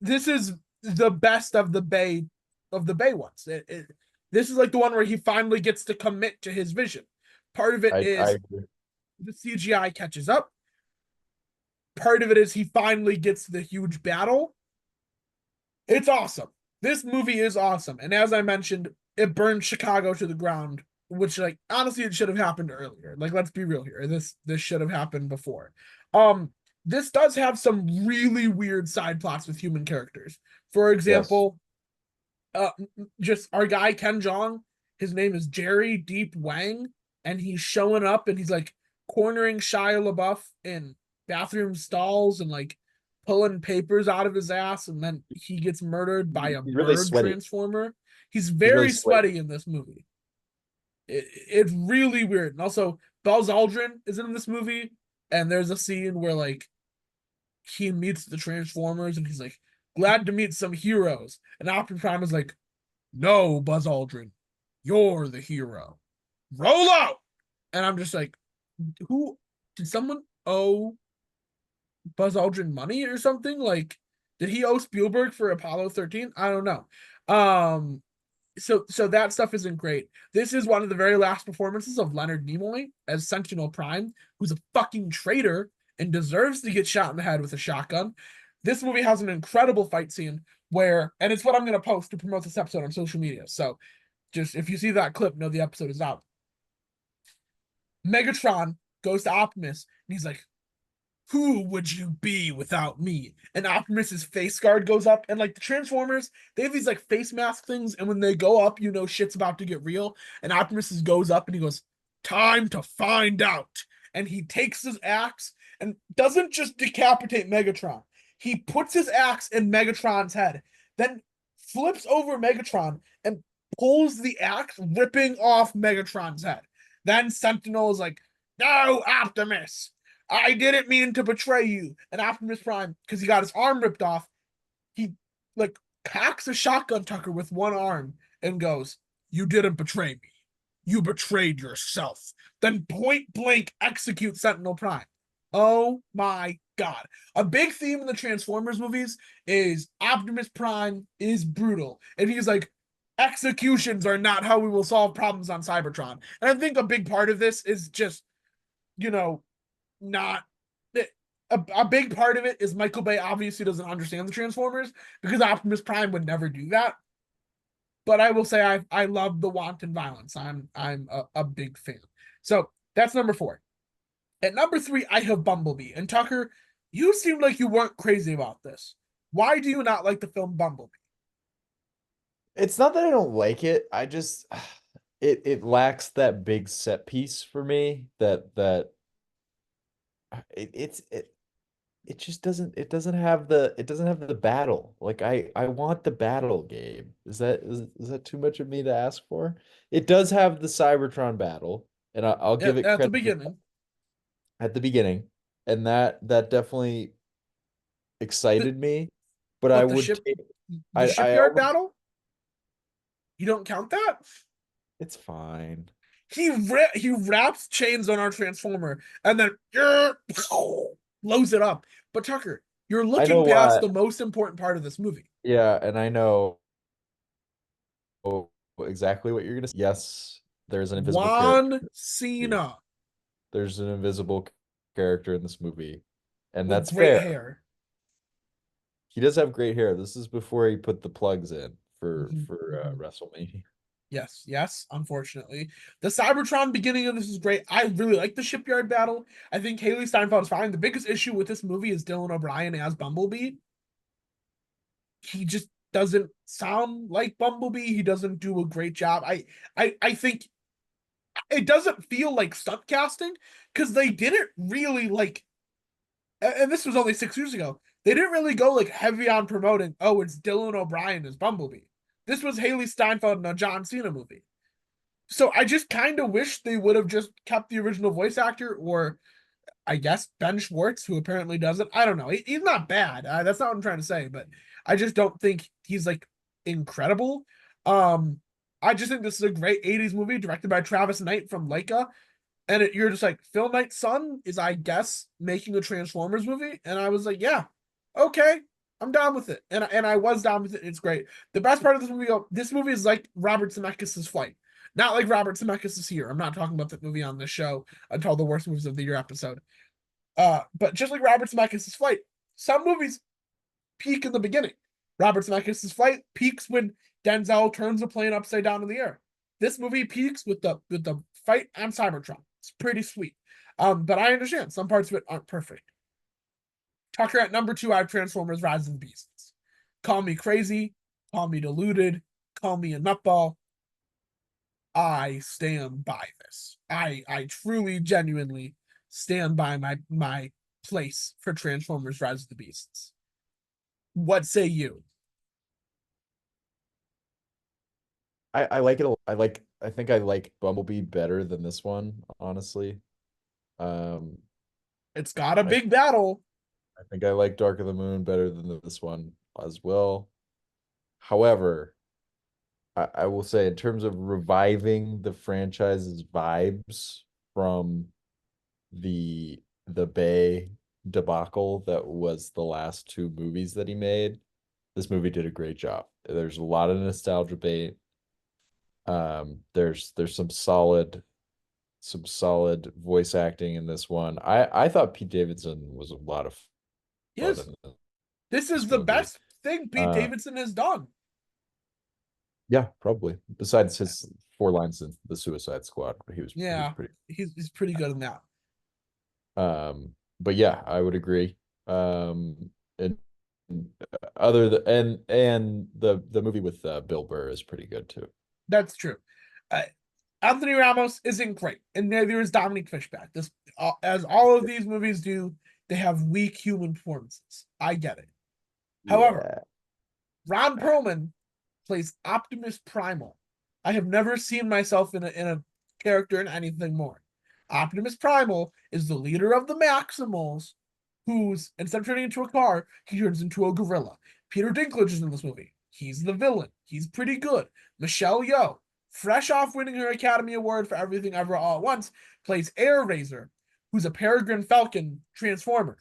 This is the best of the Bay ones. This is like the one where he finally gets to commit to his vision. Part of it is the CGI catches up. Part of it is he finally gets the huge battle. It's awesome. This movie is awesome. And as I mentioned, it burned Chicago to the ground, which, like, honestly, it should have happened earlier. Like, let's be real here. This should have happened before. This does have some really weird side plots with human characters. For example, just our guy Ken Jeong, his name is Jerry Deep Wang, and he's showing up and he's like cornering Shia LaBeouf in bathroom stalls and like pulling papers out of his ass, and then he gets murdered by a bird transformer. He's very sweaty in this movie. It's really weird. And also, Buzz Aldrin is in this movie, and there's a scene where like he meets the Transformers, and he's like, "Glad to meet some heroes." And Optimus Prime is like, "No, Buzz Aldrin, you're the hero. Roll out!" And I'm just like, who did someone owe Buzz Aldrin money or something? Like, did he owe Spielberg for Apollo 13? I don't know. So that stuff isn't great. This is one of the very last performances of Leonard Nimoy as Sentinel Prime, who's a fucking traitor and deserves to get shot in the head with a shotgun. This movie has an incredible fight scene where, and it's what I'm going to post to promote this episode on social media. So just if you see that clip, know the episode is out. Megatron goes to Optimus and he's like, "Who would you be without me?" And Optimus's face guard goes up, and like the Transformers, they have these like face mask things, and when they go up, you know shit's about to get real. And Optimus goes up and he goes, "Time to find out." And he takes his axe and doesn't just decapitate Megatron. He puts his axe in Megatron's head, then flips over Megatron and pulls the axe, ripping off Megatron's head. Then Sentinel is like, "No, Optimus, I didn't mean to betray you." And Optimus Prime, because he got his arm ripped off, he like cocks a shotgun Tucker with one arm and goes, "You didn't betray me. You betrayed yourself." Then point blank execute Sentinel Prime. Oh my God. A big theme in the Transformers movies is Optimus Prime is brutal. And he's like, executions are not how we will solve problems on Cybertron. And I think a big part of this is just, you know, not a big part of it is Michael Bay obviously doesn't understand the Transformers because Optimus Prime would never do that. But I will say I love the wanton violence. I'm a big fan. So that's number 4. At number 3, I have Bumblebee. And Tucker, you seemed like you weren't crazy about this. Why do you not like the film Bumblebee? It's not that I don't like it. I just it lacks that big set piece for me that it it just doesn't have the battle. Like I want the battle game. Is that too much of me to ask for? It does have the Cybertron battle, and I'll give it At the credit beginning. at the beginning, and that definitely The, excited me. But I what would take the I shipyard almost battle? You don't count that? it's fine. He wraps chains on our transformer and then blows it up. But Tucker, you're I know looking past why. the most important part of this movie. Yeah, and I know exactly what you're gonna say. Yes, there's an invisible character. Juan Cena There's an invisible character in this movie, and with that's great fair. hair. He does have great hair. This is before he put the plugs in Mhm, for mhm. WrestleMania. Yes, unfortunately. The Cybertron beginning of this is great. I really like the shipyard battle. I think Haley Steinfeld is fine. The biggest issue with this movie is Dylan O'Brien as Bumblebee. He just doesn't sound like Bumblebee. He doesn't do a great job. I think it doesn't feel like stunt casting because they didn't really like, and this was only 6 years ago. They didn't really go like heavy on promoting. Oh, it's Dylan O'Brien as Bumblebee. This was Haley Steinfeld in a John Cena movie. So I just kind of wish they would have just kept the original voice actor, or I guess Ben Schwartz, who apparently doesn't. I don't know. He's not bad. That's not what I'm trying to say, but I just don't think he's like incredible. Um, I just think this is a great 80s movie directed by Travis Knight from Leica. And you're just like, Phil Knight's son is, I guess, making a Transformers movie. And I was like, yeah, okay, I'm down with it. And I was down with it. It's great. The best part of this movie is like Robert Zemeckis' Flight. Not like Robert Zemeckis is here. I'm not talking about that movie on this show until the worst movies of the year episode. But just like Robert Zemeckis' Flight, some movies peak in the beginning. Robert Zemeckis' Flight peaks when Denzel turns the plane upside down in the air. This movie peaks with the fight on Cybertron. It's pretty sweet. But I understand some parts of it aren't perfect. Tucker at number 2, I have Transformers: Rise of the Beasts. Call me crazy, call me deluded, call me a nutball. I stand by this. I truly, genuinely stand by my place for Transformers: Rise of the Beasts. What say you? I like it. I think I like Bumblebee better than this one, honestly. Um, It's got a I big battle. I think I like Dark of the Moon better than this one as well. However, I will say in terms of reviving the franchise's vibes from the Bay debacle that was the last 2 movies that he made, this movie did a great job. There's a lot of nostalgia bait. There's some solid voice acting in this one. I thought Pete Davidson was a lot of fun Yes, in this is this the movie. best thing Pete Uh, Davidson has done. yeah, probably. Besides his 4 lines in the Suicide Squad, he was Yeah, pretty. he's pretty good in that. But yeah, I would agree. And other than and the movie with Bill Burr is pretty good too. That's true. Uh, Anthony Ramos isn't great, and neither is Dominic Fishback. This, as all of these movies do, they have weak human performances. I get it. However, Yeah. Ron Perlman plays Optimus Primal. I have never seen myself in a character in anything more. Optimus Primal is the leader of the Maximals, who's instead of turning into a car, he turns into a gorilla. Peter Dinklage is in this movie. He's the villain. He's pretty good. Michelle Yeoh, fresh off winning her Academy Award for Everything Ever All at Once, plays Air Razor, who's a Peregrine Falcon transformer.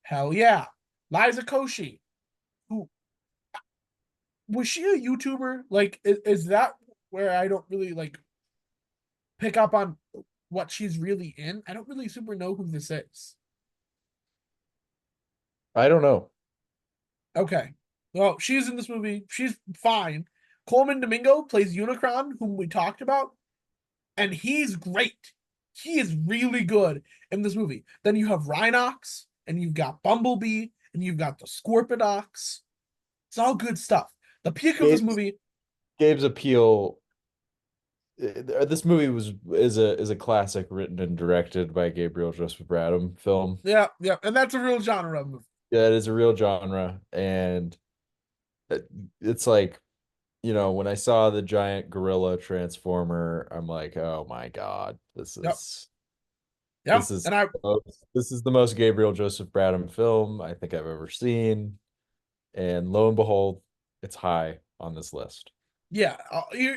Hell yeah. Liza Koshy, who was she a YouTuber? Like, is that where I don't really like pick up on what she's really in? I don't really super know who this is. I don't know. Okay. Well, she's in this movie. She's fine. Coleman Domingo plays Unicron, whom we talked about, and he's great. He is really good in this movie. Then you have Rhinox, and you've got Bumblebee, and you've got the Scorpidox. It's all good stuff. The peak of this movie. Gabe's appeal. This movie is a classic written and directed by Gabriel Joseph Bradham film. Yeah, and that's a real genre of movie. Yeah, it is a real genre, and it's like, when I saw the giant gorilla transformer, I'm like, oh my God, this Yep. is Yeah, this is and I this is the most Gabriel Joseph Bradham film I think I've ever seen, and lo and behold, it's high on this list. yeah,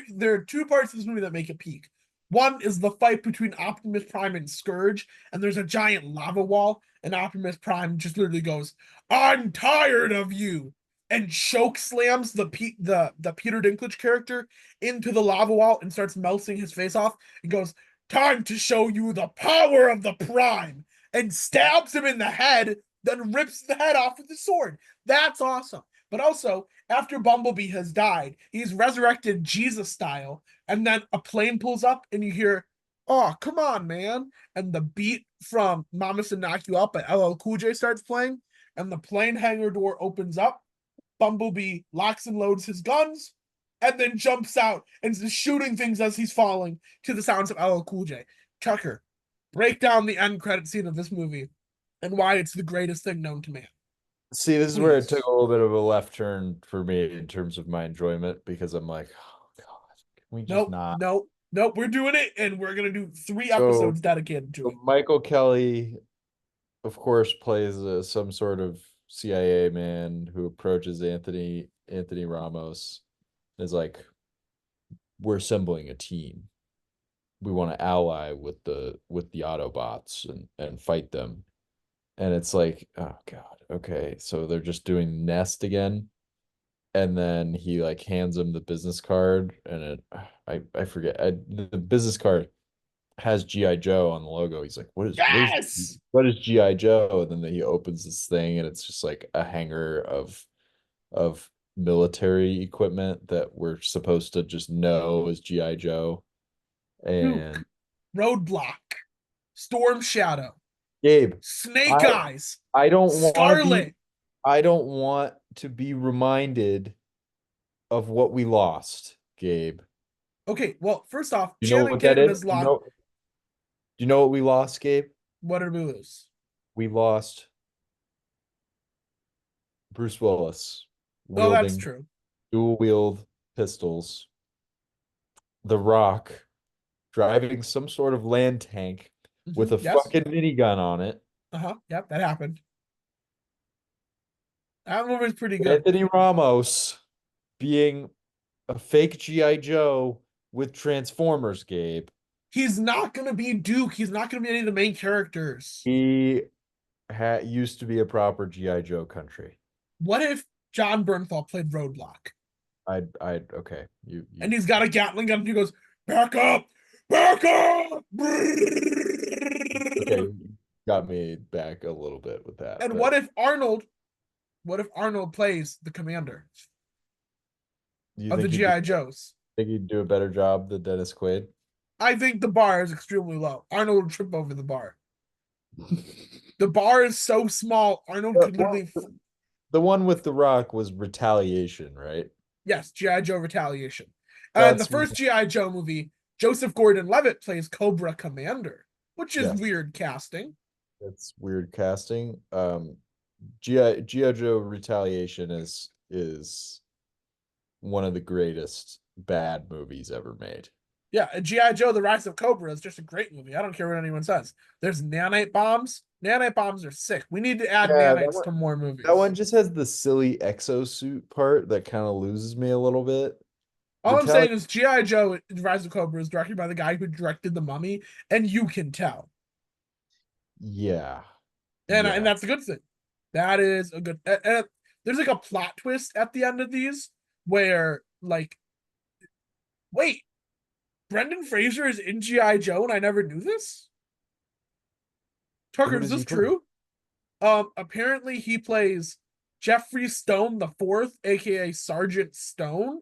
there are two parts of this movie that make it peak. One is the fight between Optimus Prime and Scourge, and there's a giant lava wall, and Optimus Prime just literally goes, "I'm tired of you," and choke slams the Peter Dinklage character into the lava wall and starts melting his face off. And goes, "Time to show you the power of the Prime," and stabs him in the head, then rips the head off with the sword. That's awesome. But also, after Bumblebee has died, he's resurrected Jesus style, and then a plane pulls up and you hear, "Oh, come on, man." And the beat from Mama Said Knock You Up by LL Cool J starts playing, and the plane hangar door opens up. Bumblebee locks and loads his guns, and then jumps out and is shooting things as he's falling to the sounds of LL Cool J. Tucker, break down the end credit scene of this movie and why it's the greatest thing known to man. See, this is where it Please. took a little bit of a left turn for me in terms of my enjoyment, because I'm like, oh God, can we just Nope, not? nope. We're doing it, and we're gonna do 3 So, episodes dedicated to it. Michael Kelly, of course, plays some sort of CIA man who approaches Anthony Ramos, and is like, we're assembling a team. We want to ally with the Autobots and fight them. And it's like, oh God, okay. So they're just doing Nest again. And then he like hands him the business card, and I forget, the business card has GI Joe on the logo. He's like, Yes. what is GI Joe? And then he opens this thing, and it's just like a hanger of military equipment that we're supposed to just know is GI Joe. And Duke, Roadblock, Storm Shadow, Gabe, Snake I Eyes, I don't want to be Scarlet. I don't want to be reminded of what we lost, Gabe. Okay, well, first off, You know Channing what that Tatum is? is lost. Do you know what we lost, Gabe? What did we lose? We lost Bruce Willis Oh, that's wielding true. dual wield pistols. The Rock driving some sort of land tank with a Yes. fucking minigun on it. Yep, that happened. That movie's pretty good. Anthony Ramos being a fake GI Joe with Transformers, Gabe. He's not gonna be Duke. He's not gonna be any of the main characters. He used to be a proper GI Joe country. What if John Bernthal played Roadblock? I okay. And he's got a Gatling gun and he goes, "Back up! Back up!" Okay, got me back a little bit with that. And but what if Arnold plays the commander you of the think GI Joes? think he'd do a better job than Dennis Quaid? I think the bar is extremely low. Arnold would trip over the bar. The bar is so small, Arnold could literally. The one with The Rock was Retaliation, right? Yes, GI Joe Retaliation. And the That's first GI Joe movie, Joseph Gordon-Levitt plays Cobra Commander, which is Yes. weird casting. That's weird casting. GI Joe Retaliation is one of the greatest bad movies ever made. Yeah, and GI Joe: The Rise of Cobra is just a great movie. I don't care what anyone says. There's nanite bombs. Nanite bombs are sick. We need to add Yeah, nanites to more movies. that one just has the silly exosuit part that kind of loses me a little bit. All I'm Retaliate, saying is G.I. Joe Rise of Cobra is directed by the guy who directed The Mummy, and you can tell. yeah, And yeah. that's a good thing. That is a good. There's like a plot twist at the end of these where, like, wait, Brendan Fraser is in G.I. Joe, and I never knew this. Tucker, Who is does he this play? true? Apparently he plays Jeffrey Stone the Fourth, aka Sergeant Stone.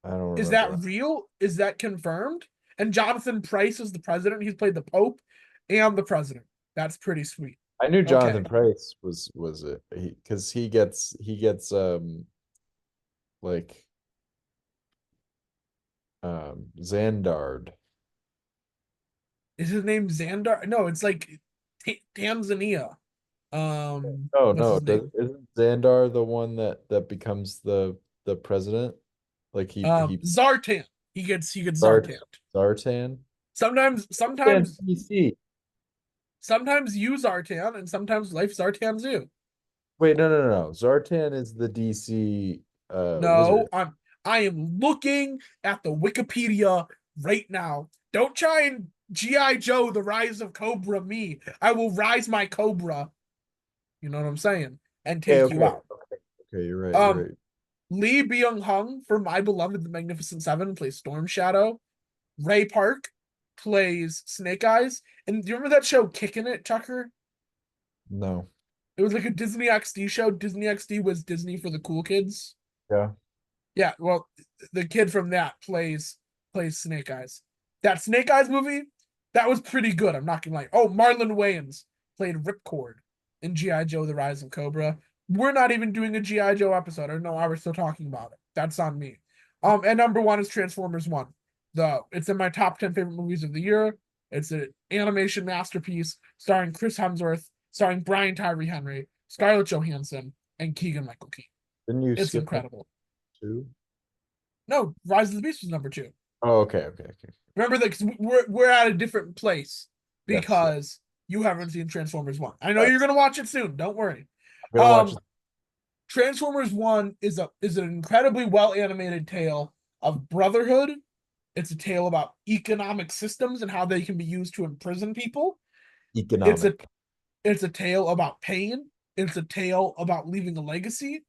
I don't Is remember that that. real? Is that confirmed? And Jonathan Pryce is the president. He's played the Pope and the president. That's pretty sweet. I knew Okay. Jonathan Price was it because he gets like Xandard. Is his name Xandar? No, it's like Tanzania. Oh What's no, his name? isn't Xandar the one that becomes the president? Like he Zartan. He gets Zart Zartan. Zartan? Sometimes, And sometimes, DC. sometimes you Zartan, and sometimes life Zartans you. Wait, no. Zartan is the DC No, wizard. I am looking at the Wikipedia right now. Don't try and G.I. Joe, the rise of Cobra me. I will rise my Cobra. You know what I'm saying? And Okay, take you out. okay, you're right, you're Um, right. Lee Byung Hung from My Beloved The Magnificent Seven plays Storm Shadow. Ray Park plays Snake Eyes. And do you remember that show Kicking It, Tucker? No. It was like a Disney XD show. Disney XD was Disney for the cool kids. Yeah. Yeah, well, the kid from that plays Snake Eyes. That Snake Eyes movie, that was pretty good. I'm not gonna lie. Oh, Marlon Wayans played Ripcord in GI Joe: The Rise of Cobra. We're not even doing a GI Joe episode. I don't know why we're still talking about it. That's on me. And number one is Transformers One. It's in my top 10 favorite movies of the year. It's an animation masterpiece starring Chris Hemsworth, starring Brian Tyree Henry, Scarlett Johansson, and Keegan Michael Key. Didn't you It's skip number incredible. two? No, Rise of the Beast was number two. Oh, okay. Remember that because we're at a different place Yes, yeah. because you haven't seen Transformers One. I know you're Yes. gonna watch it soon. Don't worry. I'm gonna watch Um, Transformers One is an incredibly well animated tale of brotherhood. It's a tale about economic systems and how they can be used to imprison people. It's a economic. it's a tale about pain. It's a tale about leaving a legacy.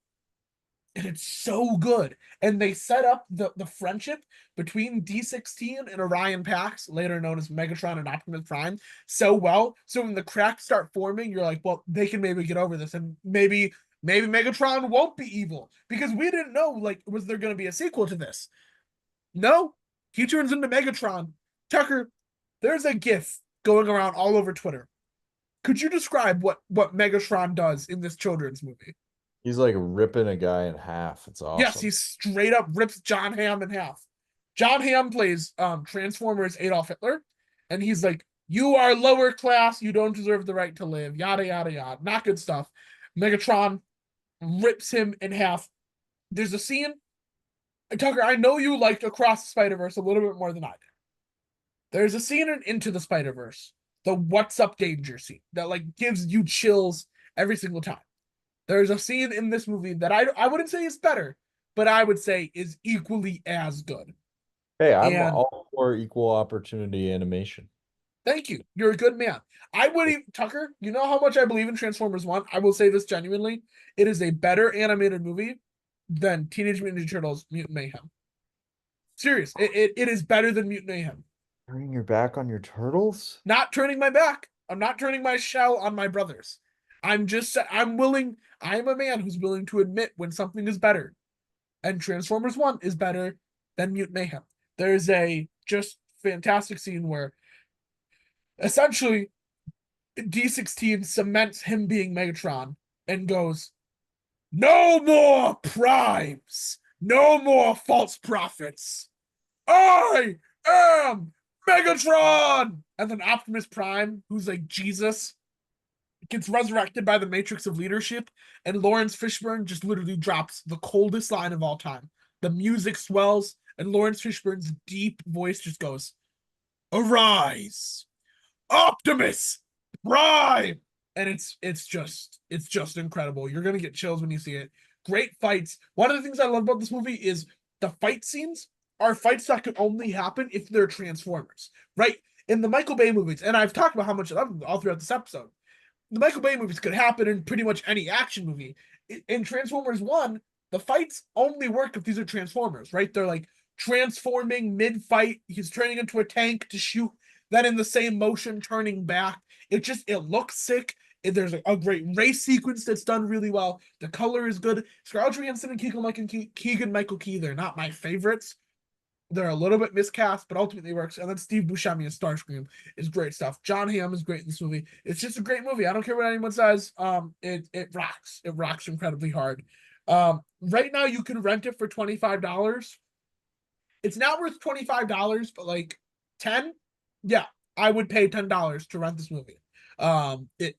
And it's so good. And they set up the friendship between D16 and Orion Pax, later known as Megatron and Optimus Prime, so well. So when the cracks start forming, you're like, well, they can maybe get over this, and maybe Megatron won't be evil because we didn't know. Like, was there going to be a sequel to this? No, he turns into Megatron. Tucker, there's a GIF going around all over Twitter. Could you describe what Megatron does in this children's movie? He's like ripping a guy in half. It's Yes, awesome. he straight up rips John Hamm in half. John Hamm plays Transformers Adolf Hitler, and he's like, "You are lower class. You don't deserve the right to live." Yada yada yada. Not good stuff. Megatron rips him in half. There's a scene. Tucker, I know you liked Across the Spider Verse a little bit more than I did. There's a scene in Into the Spider Verse, the "What's Up Danger" scene that like gives you chills every single time. There's a scene in this movie that I wouldn't say is better, but I would say is equally as good. Hey, I'm And all for equal opportunity animation. thank you. You're a good man. I would even, Tucker, you know how much I believe in Transformers 1? I will say this genuinely. It is a better animated movie than Teenage Mutant Ninja Turtles Mutant Mayhem. Serious. It is better than Mutant Mayhem. Turning your back on your turtles? Not turning my back. I'm not turning my shell on my brothers. I'm willing, I'm a man who's willing to admit when something is better. And Transformers 1 is better than Mutant Mayhem. There's a just fantastic scene where essentially D16 cements him being Megatron and goes, "No more primes, no more false prophets. I am Megatron!" And then Optimus Prime, who's like Jesus, gets resurrected by the Matrix of Leadership, and Lawrence Fishburne just literally drops the coldest line of all time. The music swells, and Lawrence Fishburne's deep voice just goes, "Arise, Optimus Prime, and it's just incredible. You're gonna get chills when you see it. Great fights. One of the things I love about this movie is the fight scenes are fights that could only happen if they're Transformers, right? In the Michael Bay movies, and I've talked about how much I love them all throughout this episode. The Michael Bay movies could happen in pretty much any action movie. In Transformers 1, the fights only work if these are Transformers, right? They're like transforming mid-fight. He's turning into a tank to shoot, then in the same motion turning back. It looks sick. There's a great race sequence that's done really well. The color is good. Scarlett Johansson and Keegan Michael Key, they're not my favorites. They're a little bit miscast, but ultimately works. And then Steve Buscemi as Starscream is great stuff. John Hamm is great in this movie. It's just a great movie. I don't care what anyone says. It rocks. It rocks incredibly hard. Right now you can rent it for $25. It's not worth $25, but like 10, yeah, I would pay $10 to rent this movie. It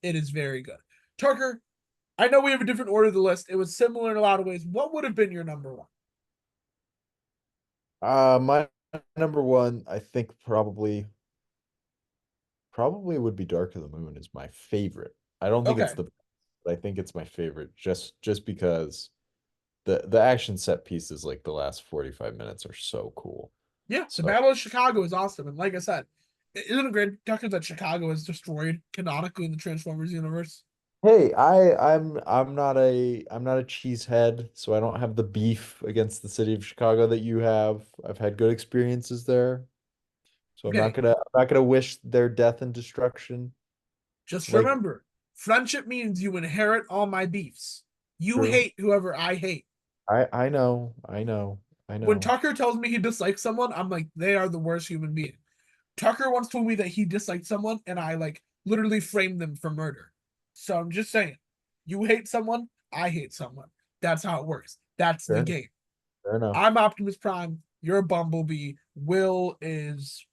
is very good. Tucker, I know we have a different order of the list. It was similar in a lot of ways. What would have been your number one? My number one, I think probably would be Dark of the Moon is my favorite. I don't think it's Okay. but I think it's my favorite just because the action set pieces like the last 45 minutes are so cool. Yeah, the So Battle of Chicago is awesome. And like I said, isn't it great, Tucker, that Chicago is destroyed canonically in the Transformers universe? hey, I'm not a cheesehead, so I don't have the beef against the city of Chicago that you have. I've had good experiences there. So Okay, I'm not gonna wish their death and destruction. just Like remember, friendship means you inherit all my beefs. You true. hate whoever I hate. I know, I know, I When know. Tucker tells me he dislikes someone, I'm like, they are the worst human being. Tucker once told me that he disliked someone, and I like literally framed them for murder. So I'm just saying, you hate someone, I hate someone. That's how it works. That's the Fair, game. fair enough. I'm Optimus Prime. You're a Bumblebee. Will is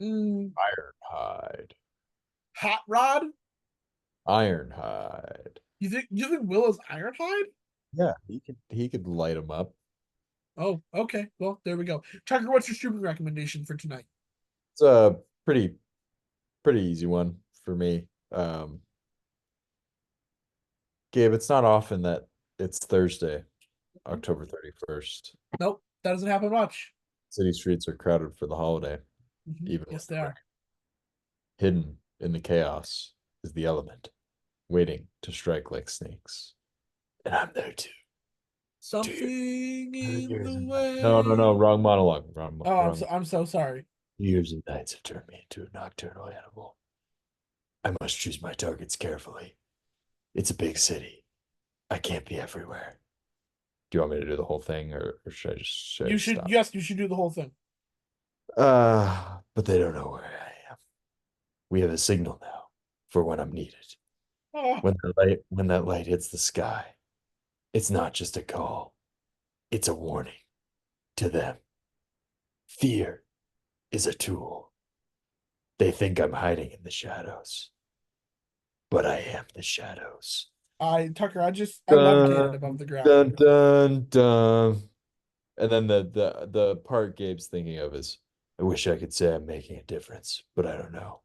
Ironhide. Hot Rod. Ironhide. You think Will is Ironhide? Yeah, he could light him up. Oh, okay. Well, there we go. Tucker, what's your streaming recommendation for tonight? It's a pretty easy one for me. Gabe, it's not often that it's Thursday, October 31st. Nope, that doesn't happen much. City streets are crowded for the holiday, even with Yes, the they rain. are. Hidden in the chaos is the element, waiting to strike like snakes. And I'm there too. Something in Years the and nights. No, no, way. no, wrong monologue. Oh, I'm Wrong. so I'm so sorry. Years and nights have turned me into a nocturnal animal. I must choose my targets carefully. It's a big city. I can't be everywhere. Do you want me to do the whole thing, or should I You just should stop? yes, you should do the whole thing. But they don't know where I am. We have a signal now for when I'm needed. Oh, When that light hits the sky, it's not just a call. It's a warning to them. Fear is a tool. They think I'm hiding in the shadows, but I am the shadows. Tucker, I levitated above Dun, the ground. dun, dun, dun. And then the part Gabe's thinking of is, I wish I could say I'm making a difference, but I don't know.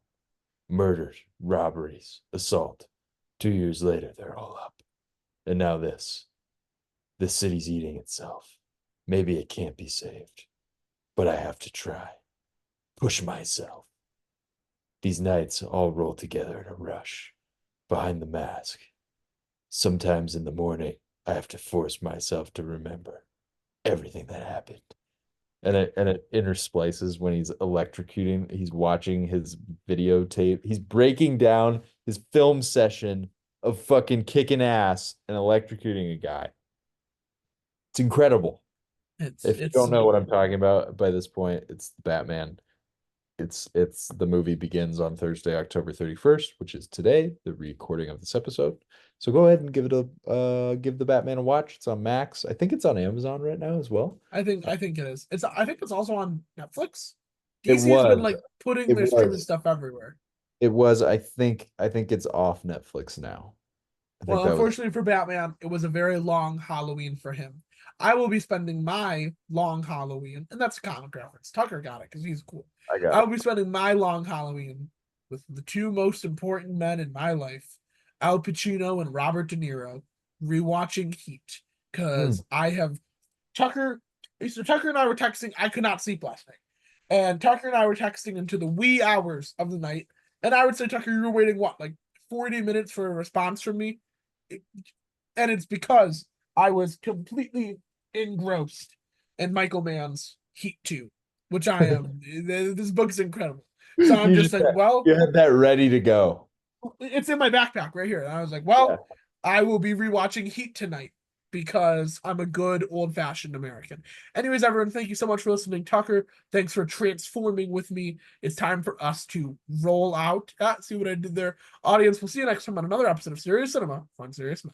Murders, robberies, assault. 2 years later, they're all up. And now this. This city's eating itself. Maybe it can't be saved, but I have to try. Push myself. These nights all roll together in a rush. Behind the mask. Sometimes in the morning, I have to force myself to remember everything that happened. And it intersplices when he's electrocuting, he's watching his videotape, he's breaking down his film session of fucking kicking ass and electrocuting a guy. It's incredible. If you don't It's know what I'm talking about by this point, it's Batman. It's the movie begins on Thursday, October 31st, which is today, the recording of this episode. So go ahead and give the Batman a watch. It's on Max. I think it's on Amazon right now as well. I think it is. I think it's also on Netflix. It DC has been was. like putting It their streaming was. stuff everywhere. It was. I think it's off Netflix now. I think Well, that was unfortunately for Batman, it was a very long Halloween for him. I will be spending my long Halloween, and that's a comic reference. Tucker got it because he's cool. I got I'll it. be spending my long Halloween with the two most important men in my life, Al Pacino and Robert De Niro, rewatching Heat because I have Tucker. So Tucker and I were texting. I could not sleep last night, and Tucker and I were texting into the wee hours of the night. And I would say, Tucker, you were waiting what, like 40 minutes for a response from me, and it's because I was completely engrossed in Michael Mann's Heat 2, which I am. This book is incredible. So I'm You just just like, had, well, you had that ready to go. it's in my backpack right here. And I was like, Yeah. well, I will be rewatching Heat tonight because I'm a good old fashioned American. Anyways, everyone, thank you so much for listening. Tucker, thanks for transforming with me. It's time for us to roll out. See what I did there? Audience, we'll see you next time on another episode of Serious Cinema on Serious Minds.